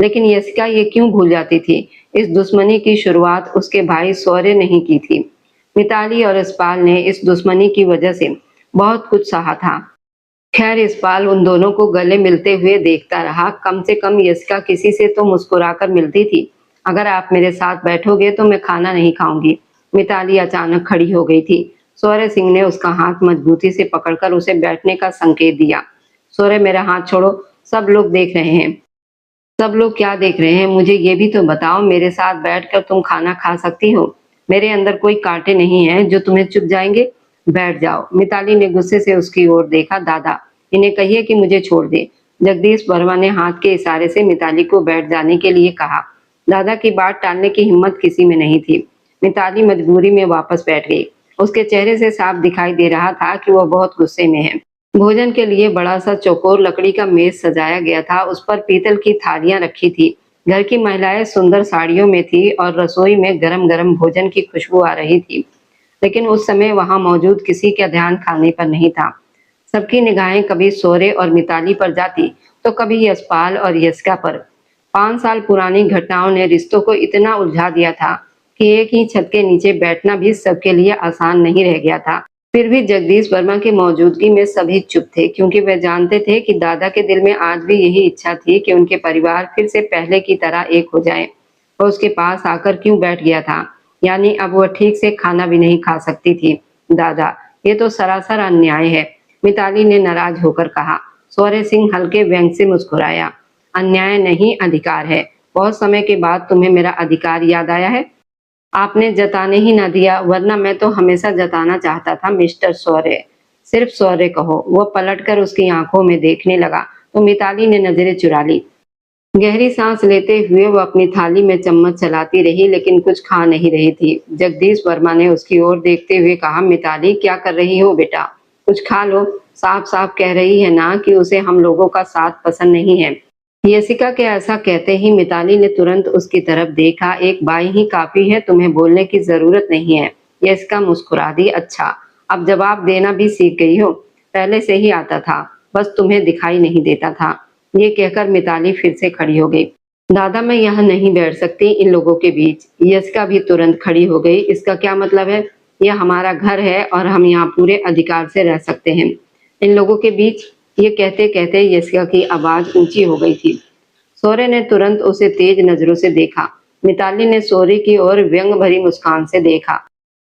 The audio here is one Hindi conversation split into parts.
लेकिन यशिका ये क्यों भूल जाती थी? इस दुश्मनी की शुरुआत उसके भाई शौर्य नहीं की थी। मिताली और यशपाल ने इस दुश्मनी की वजह से बहुत कुछ सहा था। खैर यशपाल उन दोनों को गले मिलते हुए देखता रहा। कम से कम यशिका किसी से तो मुस्कुराकर मिलती थी। अगर आप मेरे साथ बैठोगे तो मैं खाना नहीं खाऊंगी। मिताली अचानक खड़ी हो गई थी। शौर्य सिंह ने उसका हाथ मजबूती से पकड़कर उसे बैठने का संकेत दिया। शौर्य मेरा हाथ छोड़ो, सब लोग देख रहे हैं। सब लोग क्या देख रहे हैं? मुझे ये भी तो बताओ, मेरे साथ बैठकर तुम खाना खा सकती हो। मेरे अंदर कोई कांटे नहीं हैं जो तुम्हें चुभ जाएंगे। बैठ जाओ। मिताली ने गुस्से से उसकी ओर देखा। दादा, इन्हें कहिए कि मुझे छोड़ दे। जगदीश वर्मा ने हाथ के इशारे से मिताली को बैठ जाने के लिए कहा। दादा की बात टालने की हिम्मत किसी में नहीं थी। मिताली मजबूरी में वापस बैठ गई। उसके चेहरे से साफ दिखाई दे रहा था कि वह बहुत गुस्से में है। भोजन के लिए बड़ा सा चौकोर लकड़ी का मेज सजाया गया था। उस पर पीतल की थालियां रखी थी। घर की महिलाएं सुंदर साड़ियों में थी और रसोई में गरम गरम भोजन की खुशबू आ रही थी। लेकिन उस समय वहां मौजूद किसी का ध्यान खाने पर नहीं था। सबकी निगाहें कभी शौर्य और मिताली पर जाती तो कभी यशपाल और यशिका पर। 5 साल पुरानी घटनाओं ने रिश्तों को इतना उलझा दिया था कि एक ही छत के नीचे बैठना भी सबके लिए आसान नहीं रह गया था। फिर भी जगदीश वर्मा की मौजूदगी में सभी चुप थे, क्योंकि वे जानते थे कि दादा के दिल में आज भी यही इच्छा थी कि उनके परिवार फिर से पहले की तरह एक हो जाए। वह उसके पास आकर क्यों बैठ गया था? यानी अब वह ठीक से खाना भी नहीं खा सकती थी। दादा, ये तो सरासर अन्याय है, मिताली ने नाराज होकर कहा। शौर्य सिंह हल्के व्यंग से मुस्कुराया। अन्याय नहीं, अधिकार है। बहुत समय के बाद तुम्हें मेरा अधिकार याद आया है? आपने जताने ही ना दिया, वरना मैं तो हमेशा जताना चाहता था मिस्टर शौर्य। सिर्फ शौर्य कहो। वह पलटकर उसकी आंखों में देखने लगा तो मिताली ने नजरें चुरा ली। गहरी सांस लेते हुए वह अपनी थाली में चम्मच चलाती रही, लेकिन कुछ खा नहीं रही थी। जगदीश वर्मा ने उसकी ओर देखते हुए कहा, मिताली क्या कर रही हो बेटा? कुछ खा लो। साफ साफ कह रही है ना कि उसे हम लोगों का साथ पसंद नहीं है। यशिका के ऐसा कहते ही मिताली ने तुरंत उसकी तरफ देखा। एक बाई ही काफी है, तुम्हें बोलने की जरूरत नहीं है। यशिका मुस्कुरा दी। अच्छा, अब जवाब देना भी सीख गई हो। पहले से ही आता था, बस तुम्हें दिखाई नहीं देता था। ये कहकर मिताली फिर से खड़ी हो गई। दादा, मैं यहाँ नहीं बैठ सकती इन लोगों के बीच। यशिका भी तुरंत खड़ी हो गई। इसका क्या मतलब है? यह हमारा घर है और हम यहाँ पूरे अधिकार से रह सकते हैं। इन लोगों के बीच? ये कहते कहते यशिका की आवाज ऊंची हो गई थी। शौर्य ने तुरंत उसे तेज नजरों से देखा। मिताली ने शौर्य की ओर व्यंग भरी मुस्कान से देखा।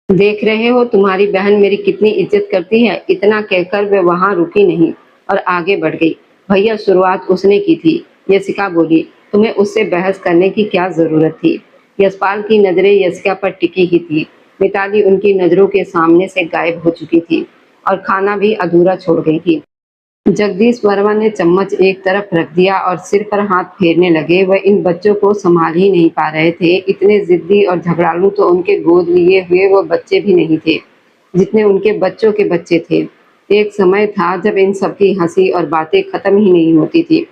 देख रहे हो तुम्हारी बहन मेरी कितनी इज्जत करती है? इतना कहकर वे वहां रुकी नहीं और आगे बढ़ गई। भैया, शुरुआत उसने की थी, यशिका बोली। तुम्हें उससे बहस करने की क्या जरूरत थी? यशपाल की नजरें यशिका पर टिकी ही थी। मिताली उनकी नजरों के सामने से गायब हो चुकी थी और खाना भी अधूरा छोड़ गई थी। जगदीश वर्मा ने चम्मच एक तरफ रख दिया और सिर पर हाथ फेरने लगे। वह इन बच्चों को संभाल ही नहीं पा रहे थे। इतने जिद्दी और झगड़ालू तो उनके गोद लिए हुए वो बच्चे भी नहीं थे, जितने उनके बच्चों के बच्चे थे। एक समय था जब इन सबकी हंसी और बातें खत्म ही नहीं होती थी।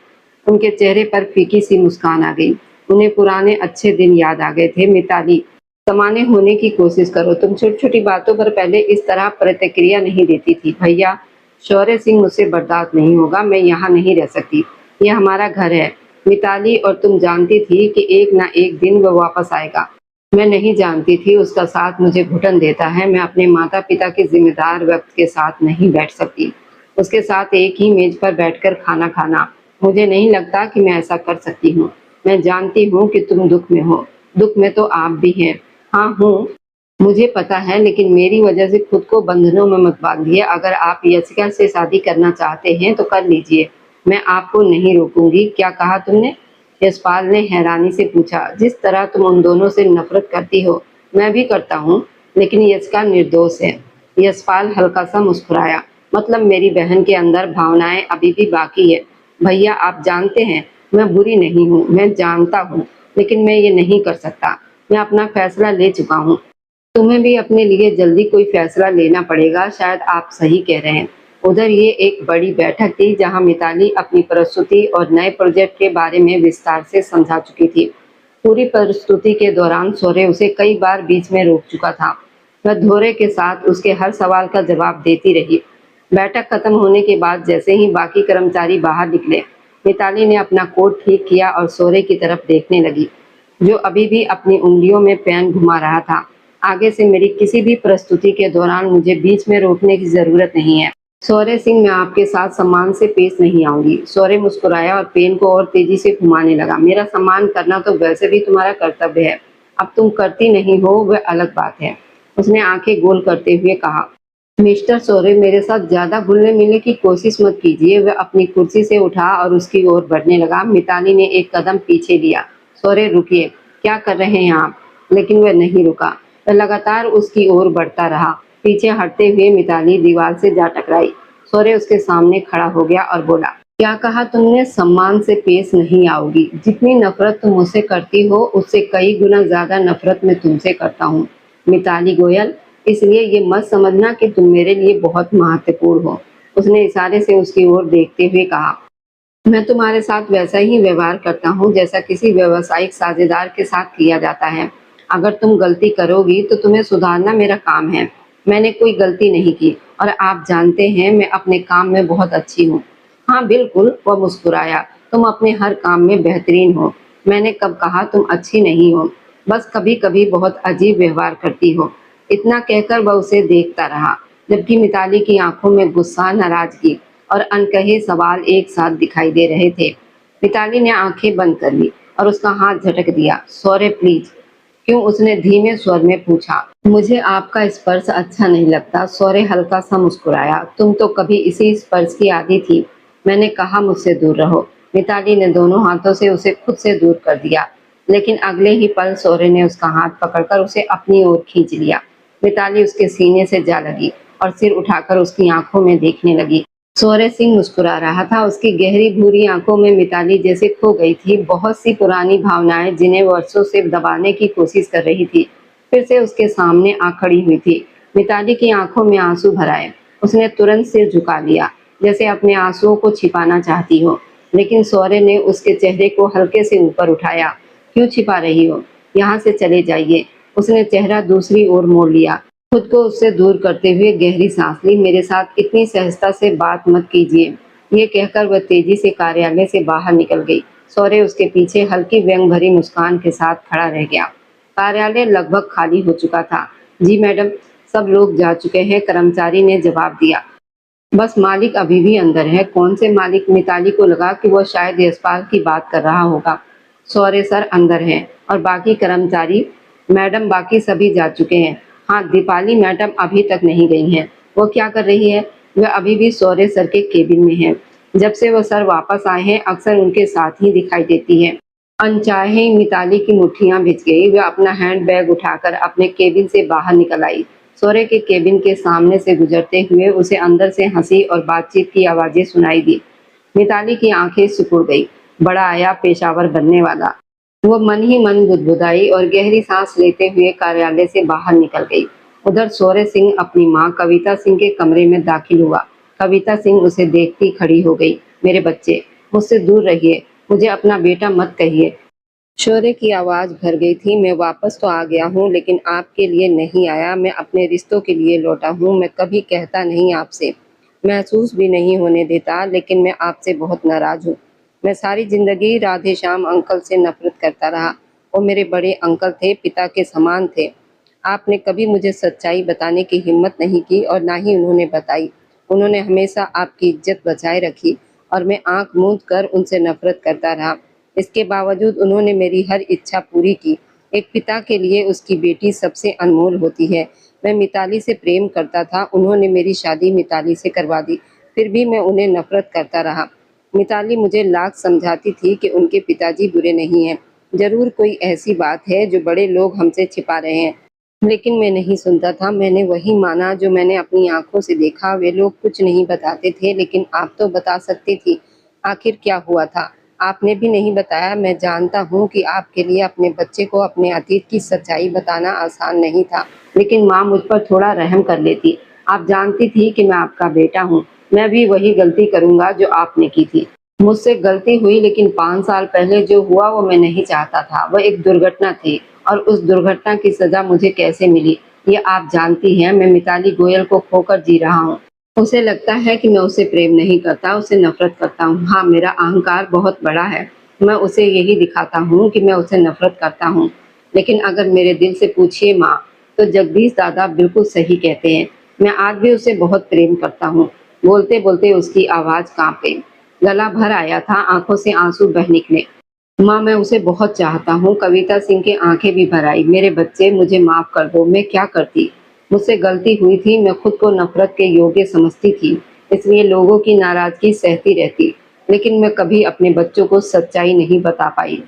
उनके चेहरे पर फीकी सी मुस्कान आ गई। उन्हें पुराने अच्छे दिन याद आ गए थे। मिताली, समान्य होने की कोशिश करो। तुम छोटी छोटी बातों पर पहले इस तरह प्रतिक्रिया नहीं देती थी। भैया, शौर्य सिंह मुझसे बर्दाश्त नहीं होगा। मैं यहाँ नहीं रह सकती। यह हमारा घर है मिताली, और तुम जानती थी कि एक ना एक दिन वह वापस आएगा। मैं नहीं जानती थी उसका साथ मुझे घुटन देता है। मैं अपने माता पिता के जिम्मेदार व्यक्ति के साथ नहीं बैठ सकती। उसके साथ एक ही मेज पर बैठकर खाना खाना, मुझे नहीं लगता कि मैं ऐसा कर सकती हूँ। मैं जानती हूँ कि तुम दुख में हो। दुख में तो आप भी हैं। हाँ हूँ, मुझे पता है, लेकिन मेरी वजह से खुद को बंधनों में मत बांधिए। अगर आप यशिका से शादी करना चाहते हैं तो कर लीजिए, मैं आपको नहीं रोकूंगी। क्या कहा तुमने? यशपाल ने हैरानी से पूछा। जिस तरह तुम उन दोनों से नफरत करती हो, मैं भी करता हूँ, लेकिन यशिका निर्दोष है। यशपाल हल्का सा मुस्कुराया। मतलब मेरी बहन के अंदर भावनाएं अभी भी बाकी है। भैया, आप जानते हैं मैं बुरी नहीं हूँ, मैं जानता हूँ, लेकिन मैं ये नहीं कर सकता। मैं अपना फैसला ले चुका हूँ। तुम्हें भी अपने लिए जल्दी कोई फैसला लेना पड़ेगा। शायद आप सही कह रहे हैं। उधर ये एक बड़ी बैठक थी जहां मिताली अपनी प्रस्तुति और नए प्रोजेक्ट के बारे में विस्तार से समझा चुकी थी। पूरी प्रस्तुति के दौरान शौर्य उसे कई बार बीच में रोक चुका था। वह धोरे के साथ उसके हर सवाल का जवाब देती रही। बैठक खत्म होने के बाद जैसे ही बाकी कर्मचारी बाहर निकले, मिताली ने अपना कोट ठीक किया और सोरे की तरफ देखने लगी, जो अभी भी अपनी उंगलियों में पेन घुमा रहा था। आगे से मेरी किसी भी प्रस्तुति के दौरान मुझे बीच में रोकने की जरूरत नहीं है। सौर्य सिंह, मैं आपके साथ सम्मान से पेश नहीं आऊंगी। सौर्य मुस्कुराया और पेन को और तेजी से घुमाने लगा। मेरा सम्मान करना तो वैसे भी तुम्हारा कर्तव्य है। अब तुम करती नहीं हो वह अलग बात है। उसने आंखें गोल करते हुए कहा। मिस्टर सौर्य, मेरे साथ ज्यादा घुलने मिलने की कोशिश मत कीजिए। वह अपनी कुर्सी से उठा और उसकी ओर बढ़ने लगा। मिताली ने एक कदम पीछे लिया। सौर्य, रुकिए, क्या कर रहे हैं आप? लेकिन वह नहीं रुका। वह लगातार उसकी ओर बढ़ता रहा। पीछे हटते हुए मिताली दीवार से जा टकराई। सौर्य उसके सामने खड़ा हो गया और बोला, क्या कहा तुमने? सम्मान से पेश नहीं आओगी? जितनी नफरत तुम मुझसे करती हो उससे कई गुना ज्यादा नफरत मैं तुमसे करता हूँ, मिताली गोयल। इसलिए ये मत समझना कि तुम मेरे लिए बहुत महत्वपूर्ण हो। उसने इशारे से उसकी ओर देखते हुए कहा, मैं तुम्हारे साथ वैसा ही व्यवहार करता हूँ जैसा किसी व्यावसायिक साझेदार के साथ किया जाता है। अगर तुम गलती करोगी तो तुम्हें सुधारना मेरा काम है। मैंने कोई गलती नहीं की और आप जानते हैं मैं अपने काम में बहुत अच्छी हूँ। हाँ बिल्कुल, वह मुस्कुराया, तुम अपने हर काम में बेहतरीन हो। मैंने कब कहा तुम अच्छी नहीं हो? बस कभी कभी बहुत अजीब व्यवहार करती हो। इतना कहकर वह उसे देखता रहा, जबकि मिताली की आंखों में गुस्सा, नाराजगी और अनकहे सवाल एक साथ दिखाई दे रहे थे। मिताली ने आंखें बंद कर ली और उसका हाथ झटक दिया। Sorry please. क्यों? उसने धीमे स्वर में पूछा। मुझे आपका स्पर्श अच्छा नहीं लगता। सॉरी हल्का सा मुस्कुराया। तुम तो कभी इसी स्पर्श की आदी थी। मैंने कहा मुझसे दूर रहो। मिताली ने दोनों हाथों से उसे खुद से दूर कर दिया, लेकिन अगले ही पल सौर्य ने उसका हाथ पकड़कर उसे अपनी ओर खींच लिया। मिताली उसके सीने से जा लगी और सिर उठाकर उसकी आंखों में देखने लगी। सौर्य सिंह मुस्कुरा रहा था। उसकी गहरी भूरी आंखों में मिताली जैसे खो गई थी। बहुत सी पुरानी भावनाएं जिन्हें वर्षों से दबाने की कोशिश कर रही थी, फिर से उसके सामने आ खड़ी हुई थी। मिताली की आंखों में आंसू भर आए। उसने तुरंत सिर झुका लिया, जैसे अपने आंसुओं को छिपाना चाहती हो, लेकिन सौर्य ने उसके चेहरे को हल्के से ऊपर उठाया। क्यों छिपा रही हो? यहाँ से चले जाइए। उसने चेहरा दूसरी ओर मोड़ लिया। खुद को उससे दूर करते हुए गहरी सांस ली। मेरे साथ इतनी सहजता से बात मत कीजिए। ये कहकर वह तेजी से कार्यालय से बाहर निकल गई। सौर्य उसके पीछे हल्की व्यंग भरी मुस्कान के साथ खड़ा रह गया। कार्यालय लगभग खाली हो चुका था। जी मैडम, सब लोग जा चुके हैं, कर्मचारी ने जवाब दिया। बस मालिक अभी भी अंदर है। कौन से मालिक? मिताली को लगा कि वह शायद यशपाल की बात कर रहा होगा। सौर्य सर अंदर हैं। और बाकी कर्मचारी? मैडम बाकी सभी जा चुके हैं। हाँ, दीपाली मैडम अभी तक नहीं गई हैं। वो क्या कर रही है? वह अभी भी सौर्य सर के केबिन में है। जब से वह सर वापस आए हैं अक्सर उनके साथ ही दिखाई देती है। अनचाहे मिताली की मुट्ठियां भिज गई। वह अपना हैंड बैग उठाकर अपने केबिन से बाहर निकल आई। सौर्य के केबिन के सामने से गुजरते हुए उसे अंदर से हंसी और बातचीत की आवाजें सुनाई दी। मिताली की आंखें सिकुड़ गई। बड़ा आया पेशावर बनने वाला। वो मन ही मन बुदबुदाई और गहरी सांस लेते हुए कार्यालय से बाहर निकल गई। उधर सौर्य सिंह अपनी मां कविता सिंह के कमरे में दाखिल हुआ। कविता सिंह उसे देखती खड़ी हो गई। मेरे बच्चे, मुझसे दूर रहिए। मुझे अपना बेटा मत कहिए। शौर्य की आवाज भर गई थी। मैं वापस तो आ गया हूँ, लेकिन आपके लिए नहीं आया। मैं अपने रिश्तों के लिए लौटा हूँ। मैं कभी कहता नहीं आपसे, महसूस भी नहीं होने देता, लेकिन मैं आपसे बहुत नाराज हूँ। मैं सारी जिंदगी राधे श्याम अंकल से नफरत करता रहा। वो मेरे बड़े अंकल थे, पिता के समान थे। आपने कभी मुझे सच्चाई बताने की हिम्मत नहीं की और ना ही उन्होंने बताई। उन्होंने हमेशा आपकी इज्जत बचाए रखी और मैं आंख मूंद कर उनसे नफरत करता रहा। इसके बावजूद उन्होंने मेरी हर इच्छा पूरी की। एक पिता के लिए उसकी बेटी सबसे अनमोल होती है। मैं मिताली से प्रेम करता था। उन्होंने मेरी शादी मिताली से करवा दी, फिर भी मैं उन्हें नफरत करता रहा। मिताली मुझे लाख समझाती थी कि उनके पिताजी बुरे नहीं हैं। जरूर कोई ऐसी बात है जो बड़े लोग हमसे छिपा रहे हैं, लेकिन मैं नहीं सुनता था। मैंने वही माना जो मैंने अपनी आंखों से देखा। वे लोग कुछ नहीं बताते थे, लेकिन आप तो बता सकती थी। आखिर क्या हुआ था? आपने भी नहीं बताया। मैं जानता हूँ कि आपके लिए अपने बच्चे को अपने अतीत की सच्चाई बताना आसान नहीं था, लेकिन माँ मुझ पर थोड़ा रहम कर लेती। आप जानती थी कि मैं आपका बेटा हूँ। मैं भी वही गलती करूंगा जो आपने की थी। मुझसे गलती हुई, लेकिन 5 साल पहले जो हुआ वो मैं नहीं चाहता था। वह एक दुर्घटना थी और उस दुर्घटना की सजा मुझे कैसे मिली ये आप जानती हैं। मैं मिताली गोयल को खोकर जी रहा हूँ। उसे लगता है कि मैं उसे प्रेम नहीं करता, उसे नफ़रत करता हूँ। हाँ, मेरा अहंकार बहुत बड़ा है। मैं उसे यही दिखाता हूँ कि मैं उसे नफ़रत करता हूँ। लेकिन अगर मेरे दिल से पूछिए माँ, तो जगदीश दादा बिल्कुल सही कहते हैं। मैं आज भी उसे बहुत प्रेम करता हूँ। बोलते-बोलते उसकी आवाज़ काँप गई। गला भर आया था, आँखों से आँसू बह निकले। माँ, मैं उसे बहुत चाहता हूँ। कविता सिंह की आंखें भी भर आई। मेरे बच्चे, मुझे माफ कर दो। मैं क्या करती? मुझसे गलती हुई थी। मैं खुद को नफरत के योग्य समझती थी, इसलिए लोगों की नाराजगी सहती रहती। लेकिन मैं कभी अपने बच्चों को सच्चाई नहीं बता पाई।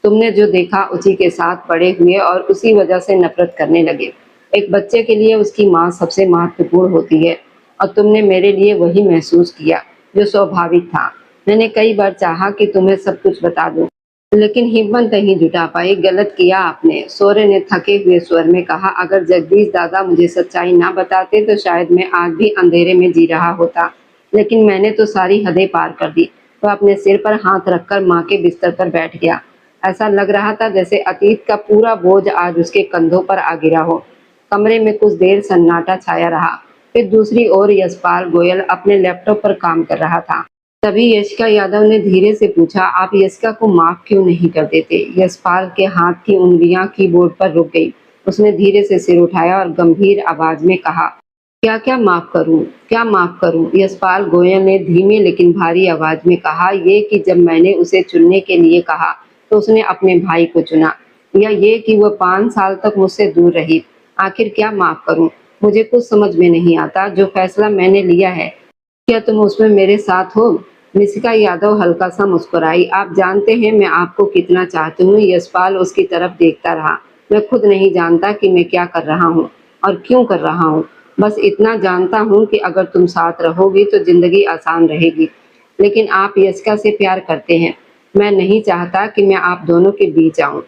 तुमने जो देखा उसी के साथ बड़े हुए और उसी वजह से नफरत करने लगे। एक बच्चे के लिए उसकी माँ सबसे महत्वपूर्ण होती है, और तुमने मेरे लिए वही महसूस किया जो स्वाभाविक था। मैंने कई बार चाहा कि तुम्हें सब कुछ बता दूं, लेकिन हिम्मत नहीं जुटा पाई। गलत किया आपने, सौर्य ने थके हुए स्वर में कहा। अगर जगदीश दादा मुझे सच्चाई ना बताते तो शायद मैं आज भी अंधेरे में जी रहा होता। लेकिन मैंने तो सारी हदें पार कर दी। वह अपने सिर पर हाथ रखकर माँ के बिस्तर पर बैठ गया। ऐसा लग रहा था जैसे अतीत का पूरा बोझ आज उसके कंधों पर आ गिरा हो। कमरे में कुछ देर सन्नाटा छाया रहा। फिर दूसरी ओर यशपाल गोयल अपने लैपटॉप पर काम कर रहा था। तभी यशिका यादव ने धीरे से पूछा, आप यशिका को माफ क्यों नहीं कर देते? यशपाल के हाथ की उंगलियां कीबोर्ड पर रुक गई। उसने धीरे से सिर उठाया और गंभीर आवाज में कहा, क्या क्या माफ करूं? क्या माफ करूं? यशपाल गोयल ने धीमे लेकिन भारी आवाज में कहा, ये कि जब मैंने उसे चुनने के लिए कहा तो उसने अपने भाई को चुना, या ये कि वह 5 साल तक मुझसे दूर रही। आखिर क्या माफ करूं? मुझे कुछ समझ में नहीं आता। जो फैसला मैंने लिया है, क्या तुम उसमें मेरे साथ हो? निशिका यादव हल्का सा मुस्कुराई। आप जानते हैं मैं आपको कितना चाहती हूँ। यशपाल उसकी तरफ देखता रहा। मैं खुद नहीं जानता कि मैं क्या कर रहा हूँ और क्यों कर रहा हूँ। बस इतना जानता हूँ कि अगर तुम साथ रहोगी तो जिंदगी आसान रहेगी। लेकिन आप यशिका से प्यार करते हैं। मैं नहीं चाहता कि मैं आप दोनों के बीच आऊं।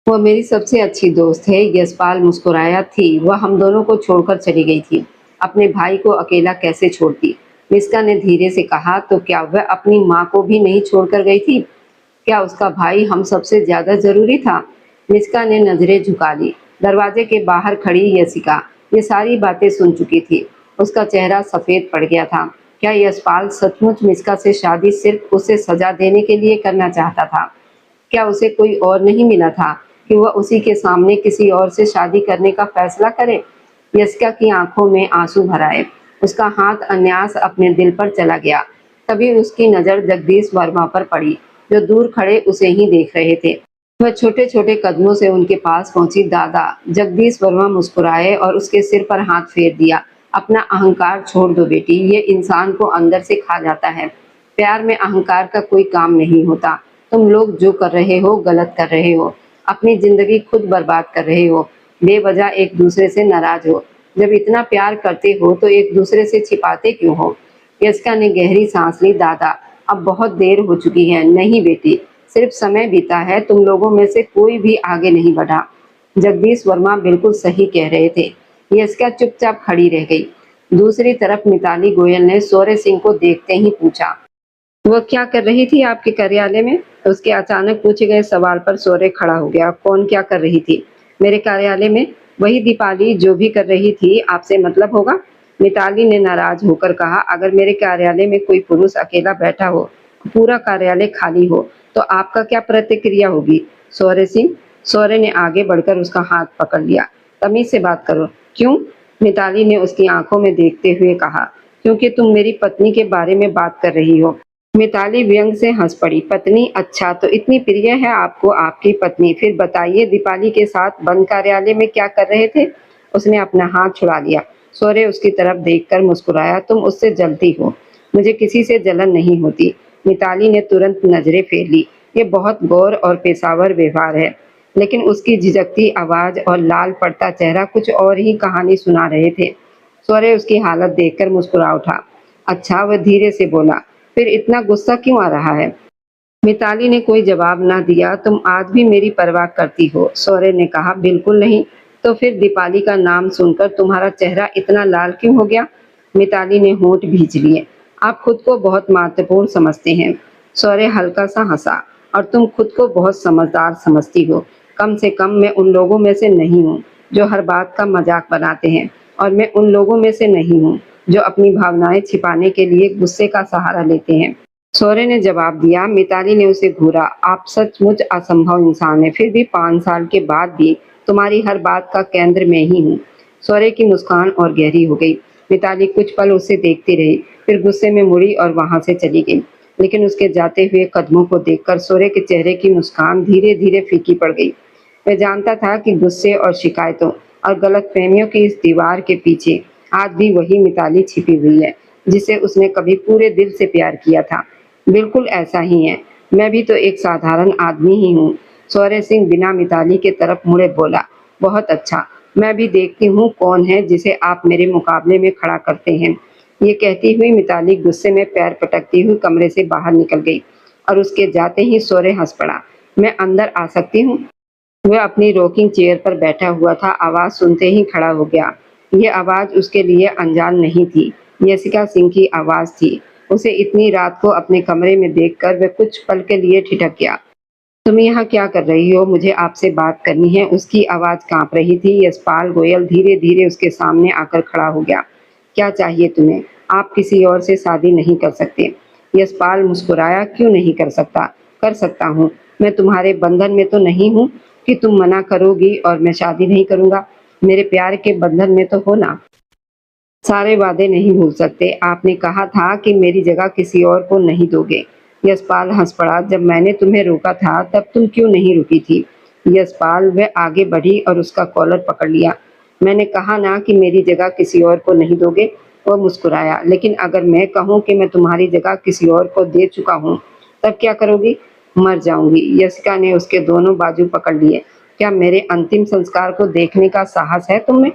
वह मेरी सबसे अच्छी दोस्त है। यशपाल मुस्कुराया। थी, वह हम दोनों को छोड़कर चली गई थी। अपने भाई को अकेला कैसे छोड़ती? मिस्का ने धीरे से कहा, तो क्या वह अपनी माँ को भी नहीं छोड़कर गई थी? क्या उसका भाई हम सबसे ज्यादा जरूरी था? मिस्का ने नजरें झुका ली। दरवाजे के बाहर खड़ी यशिका ये सारी बातें सुन चुकी थी। उसका चेहरा सफेद पड़ गया था। क्या यशपाल सचमुच मिस्का से शादी सिर्फ उसे सजा देने के लिए करना चाहता था? क्या उसे कोई और नहीं मिला था कि वह उसी के सामने किसी और से शादी करने का फैसला करे? यशिका की आंखों में आंसू भर आए। उसका हाथ अन्यास अपने दिल पर चला गया। तभी उसकी नजर जगदीश वर्मा पर पड़ी, जो दूर खड़े उसे ही देख रहे थे। वह छोटे छोटे कदमों से उनके पास पहुंची। दादा, जगदीश वर्मा मुस्कुराए और उसके सिर पर हाथ फेर दिया। अपना अहंकार छोड़ दो बेटी, ये इंसान को अंदर से खा जाता है। प्यार में अहंकार का कोई काम नहीं होता। तुम लोग जो कर रहे हो गलत कर रहे हो। अपनी जिंदगी खुद बर्बाद कर रहे हो। बेवजह एक दूसरे से नाराज हो। जब इतना प्यार करते हो तो एक दूसरे से छिपाते क्यों हो? यस्का ने गहरी सांस ली। दादा, अब बहुत देर हो चुकी है। नहीं बेटी, सिर्फ समय बीता है। तुम लोगों में से कोई भी आगे नहीं बढ़ा। जगदीश वर्मा बिल्कुल सही कह रहे थे। यस्का चुपचाप खड़ी रह गई। दूसरी तरफ मिताली गोयल ने सौर्य सिंह को देखते ही पूछा, वह क्या कर रही थी आपके कार्यालय में? उसके अचानक पूछे गए सवाल पर सौर्य खड़ा हो गया। कौन क्या कर रही थी? मेरे कार्यालय में वही दीपाली जो भी कर रही थी। आपसे मतलब होगा? मिताली ने नाराज होकर कहा, अगर मेरे कार्यालय में कोई पुरुष अकेला बैठा हो, पूरा कार्यालय खाली हो, तो आपका क्या प्रतिक्रिया होगी? सौर्य सिंह, सौर्य ने आगे बढ़कर उसका हाथ पकड़ लिया। तमीज से बात करो। क्यों? मिताली ने उसकी आंखों में देखते हुए कहा, क्योंकि तुम मेरी पत्नी के बारे में बात कर रही हो। मिताली व्यंग से हंस पड़ी। पत्नी? अच्छा, तो इतनी प्रिय है आपको आपकी पत्नी। फिर बताइए, दीपाली के साथ बंद कार्यालय में क्या कर रहे थे? उसने अपना हाथ छुड़ा लिया। सौर्य उसकी तरफ देखकर मुस्कुराया। तुम उससे जलती हो। मुझे किसी से जलन नहीं होती। मिताली ने तुरंत नजरें फेर ली। ये बहुत गौर और पेशावर व्यवहार है। लेकिन उसकी झिझकती आवाज और लाल पड़ता चेहरा कुछ और ही कहानी सुना रहे थे। सौर्य उसकी हालत देखकर मुस्कुरा उठा। अच्छा, वह धीरे से बोला, फिर इतना गुस्सा क्यों आ रहा है? मिताली ने कोई जवाब ना दिया। तुम आज भी मेरी परवाह करती हो? सौर्य ने कहा, बिल्कुल नहीं। तो फिर दीपाली का नाम सुनकर तुम्हारा चेहरा इतना लाल क्यों हो गया? मिताली ने होंठ भींच लिए। आप खुद को बहुत महत्वपूर्ण समझते हैं। सौर्य हल्का सा हंसा। और तुम खुद को बहुत समझदार समझती हो। कम से कम मैं उन लोगों में से नहीं हूँ जो हर बात का मजाक बनाते हैं, और मैं उन लोगों में से नहीं हूँ जो अपनी भावनाएं छिपाने के लिए गुस्से का सहारा लेते हैं। सौर्य ने जवाब दिया। मिताली ने उसे घूरा। आप सचमुच असंभव इंसान हैं, फिर भी 5 साल के बाद भी तुम्हारी हर बात का केंद्र मैं ही हूँ। सौर्य की मुस्कान और गहरी हो गई। मिताली कुछ पल उसे देखती रही, फिर गुस्से में मुड़ी और वहां से चली गई। लेकिन उसके जाते हुए कदमों को देखकर सौर्य के चेहरे की मुस्कान धीरे धीरे फीकी पड़ गई। वह जानता था कि गुस्से और शिकायतों और गलतफहमियों की इस दीवार के पीछे आज भी वही मिताली छिपी हुई है, जिसे उसने कभी पूरे दिल से प्यार किया था। बिल्कुल ऐसा ही है, मैं भी तो एक साधारण आदमी ही हूँ। सौर्य सिंह बिना मिताली के तरफ मुड़े बोला। बहुत अच्छा, मैं भी देखती हूँ कौन है जिसे आप मेरे मुकाबले में खड़ा करते हैं। ये कहती हुई मिताली गुस्से में पैर पटकती हुई कमरे से बाहर निकल गई और उसके जाते ही सौर्य हंस पड़ा। मैं अंदर आ सकती हूँ? वह अपनी रॉकिंग चेयर पर बैठा हुआ था, आवाज सुनते ही खड़ा हो गया। ये आवाज उसके लिए अनजान नहीं थी, यशिका सिंह की आवाज थी। उसे इतनी रात को अपने कमरे में देखकर वह कुछ पल के लिए ठिठक गया। तुम यहाँ क्या कर रही हो? मुझे आपसे बात करनी है। उसकी आवाज कांप रही थी। यशपाल गोयल धीरे धीरे उसके सामने आकर खड़ा हो गया। क्या चाहिए तुम्हें? आप किसी और से शादी नहीं कर सकते। यशपाल मुस्कुराया। क्यों नहीं कर सकता? कर सकता हूँ। मैं तुम्हारे बंधन में तो नहीं हूँ कि तुम मना करोगी और मैं शादी नहीं करूंगा। मेरे प्यार के बंधन में तो हो ना। सारे वादे नहीं भूल सकते। आपने कहा था कि मेरी जगह किसी और को नहीं दोगे। यशपाल हंस पड़ा। जब मैंने तुम्हें रोका था तब तुम क्यों नहीं रुकी थी? यशपाल वह आगे बढ़ी और उसका कॉलर पकड़ लिया। मैंने कहा ना कि मेरी जगह किसी और को नहीं दोगे। वह मुस्कुराया। लेकिन अगर मैं कहूँ कि मैं तुम्हारी जगह किसी और को दे चुका हूँ तब क्या करोगी? मर जाऊंगी। यशिका ने उसके दोनों बाजू पकड़ लिए। क्या मेरे अंतिम संस्कार को देखने का साहस है तुम्हें?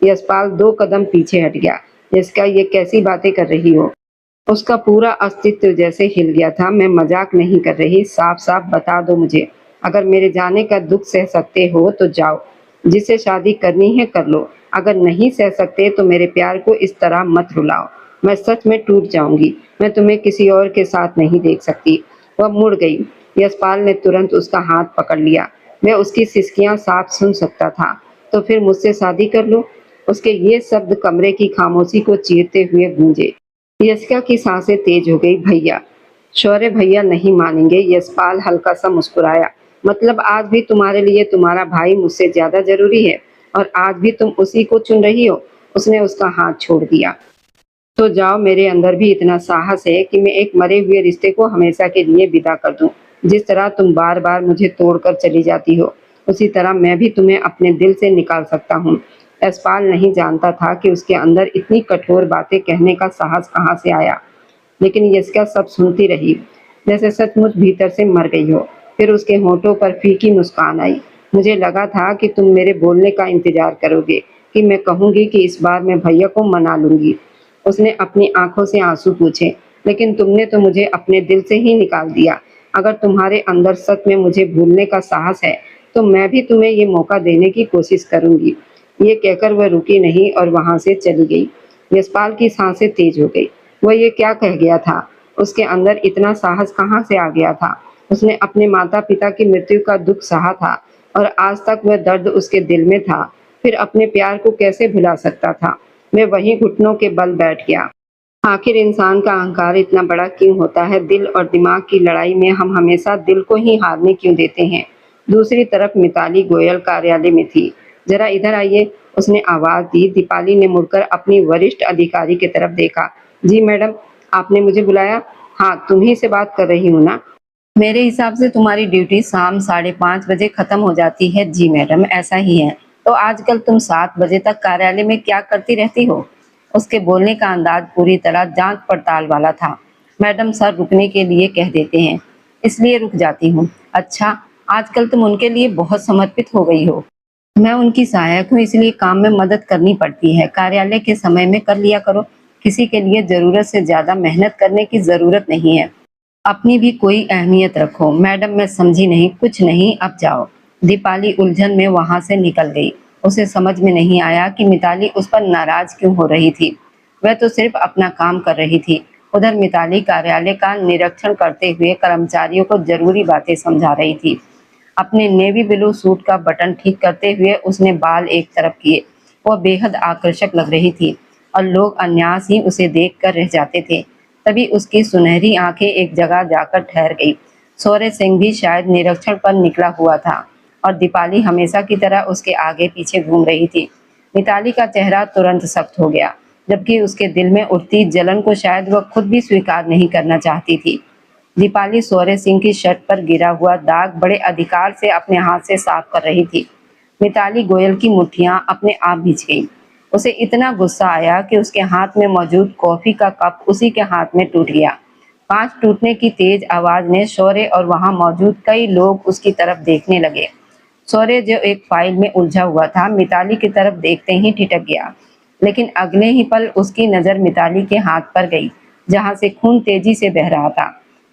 यशपाल 2 कदम पीछे हट गया। यशिका, ये कैसी बातें कर रही हो? उसका पूरा अस्तित्व जैसे हिल गया था। मैं मजाक नहीं कर रही, साफ साफ बता दो मुझे। अगर मेरे जाने का दुख सह सकते हो तो जाओ, जिसे शादी करनी है कर लो। अगर नहीं सह सकते तो मेरे प्यार को इस तरह मत रुलाओ। मैं सच में टूट जाऊंगी। मैं तुम्हें किसी और के साथ नहीं देख सकती। वह मुड़ गई। यशपाल ने तुरंत उसका हाथ पकड़ लिया। मैं उसकी सिसकियां साफ सुन सकता था। तो फिर मुझसे शादी कर लो। उसके ये शब्द कमरे की खामोशी को चीरते हुए गूंजे। यशिका की सांसें तेज हो गई। भैया, शौर्य भैया नहीं मानेंगे। यशपाल हल्का सा मुस्कुराया। मतलब आज भी तुम्हारे लिए तुम्हारा भाई मुझसे ज्यादा जरूरी है और आज भी तुम उसी को चुन रही हो? उसने उसका हाथ छोड़ दिया। तो जाओ, मेरे अंदर भी इतना साहस है कि मैं एक मरे हुए रिश्ते को हमेशा के लिए विदा कर दूं। जिस तरह तुम बार बार मुझे तोड़कर चली जाती हो, उसी तरह मैं भी तुम्हें अपने दिल से निकाल सकता हूँ। यशपाल नहीं जानता था कि उसके अंदर इतनी कठोर बातें कहने का साहस कहाँ से आया। लेकिन यशिका सब सुनती रही, जैसे सचमुच भीतर से मर गई हो। फिर उसके होठों पर फीकी मुस्कान आई। मुझे लगा था कि तुम मेरे बोलने का इंतजार करोगे, कि मैं कहूंगी कि इस बार मैं भैया को मना लूंगी। उसने अपनी आंखों से आंसू पूछे। लेकिन तुमने तो मुझे अपने दिल से ही निकाल दिया। अगर तुम्हारे अंदर सच में मुझे भूलने का साहस है तो मैं भी तुम्हें ये मौका देने की कोशिश करूंगी। ये कहकर वह रुकी नहीं और वहां से चली गई। यशपाल की सांसें तेज हो गई। वह ये क्या कह गया था? उसके अंदर इतना साहस कहाँ से आ गया था? उसने अपने माता पिता की मृत्यु का दुख सहा था और आज तक वह दर्द उसके दिल में था। फिर अपने प्यार को कैसे भुला सकता था? मैं वहीं घुटनों के बल बैठ गया। आखिर इंसान का अहंकार इतना बड़ा क्यों होता है? दिल और दिमाग की लड़ाई में हम हमेशा दिल को ही हारने क्यों देते हैं? दूसरी तरफ मिताली गोयल कार्यालय में थी। जरा इधर आइए, उसने आवाज दी। दीपाली ने मुड़कर अपनी वरिष्ठ अधिकारी की तरफ देखा। जी मैडम, आपने मुझे बुलाया? हाँ, तुम्ही से बात कर रही हूँ ना। मेरे हिसाब से तुम्हारी ड्यूटी शाम 5:30 बजे खत्म हो जाती है। जी मैडम, ऐसा ही है। तो आजकल तुम 7 बजे तक कार्यालय में क्या करती रहती हो? उसके बोलने का अंदाज पूरी तरह जांच पड़ताल वाला था। मैडम, सर रुकने के लिए कह देते हैं, इसलिए रुक जाती हूँ। अच्छा, आजकल तुम उनके लिए बहुत समर्पित हो गई हो। मैं उनकी सहायक हूँ, इसलिए काम में मदद करनी पड़ती है। कार्यालय के समय में कर लिया करो। किसी के लिए जरूरत से ज्यादा मेहनत करने की जरूरत नहीं है। अपनी भी कोई अहमियत रखो। मैडम, मैं समझी नहीं। कुछ नहीं, अब जाओ। दीपाली उलझन में वहां से निकल गई। उसे समझ में नहीं आया कि मिताली उस पर नाराज क्यों हो रही थी। वह तो सिर्फ अपना काम कर रही थी। उधर मिताली कार्यालय का निरीक्षण करते हुए कर्मचारियों को जरूरी बातें समझा रही थी। अपने नेवी ब्लू सूट का बटन ठीक करते हुए उसने बाल एक तरफ किए। वह बेहद आकर्षक लग रही थी। और लोग अन्यास ही उसे देखकर रह जाते थे। तभी उसकी सुनहरी आंखें एक जगह जाकर ठहर गई। शौर्य सिंह भी शायद निरीक्षण पर निकला हुआ था और दीपाली हमेशा की तरह उसके आगे पीछे घूम रही थी। मिताली का चेहरा तुरंत सख्त हो गया, जबकि उसके दिल में उठती जलन को शायद वह खुद भी स्वीकार नहीं करना चाहती थी। दीपाली शौर्य सिंह की शर्ट पर गिरा हुआ दाग बड़े अधिकार से अपने हाथ से साफ कर रही थी। मिताली गोयल की मुट्ठियां अपने आप भिज गईं। उसे इतना गुस्सा आया कि उसके हाथ में मौजूद कॉफी का कप उसी के हाथ में टूट गया। कांच टूटने की तेज आवाज ने शौर्य और वहां मौजूद कई लोग उसकी तरफ देखने लगे। शौर्य जो एक फाइल में उलझा हुआ था, मिताली की तरफ देखते ही ठिठक गया, लेकिन अगले ही पल उसकी नजर मिताली के हाथ पर गई, जहां से खून तेजी से बह रहा था,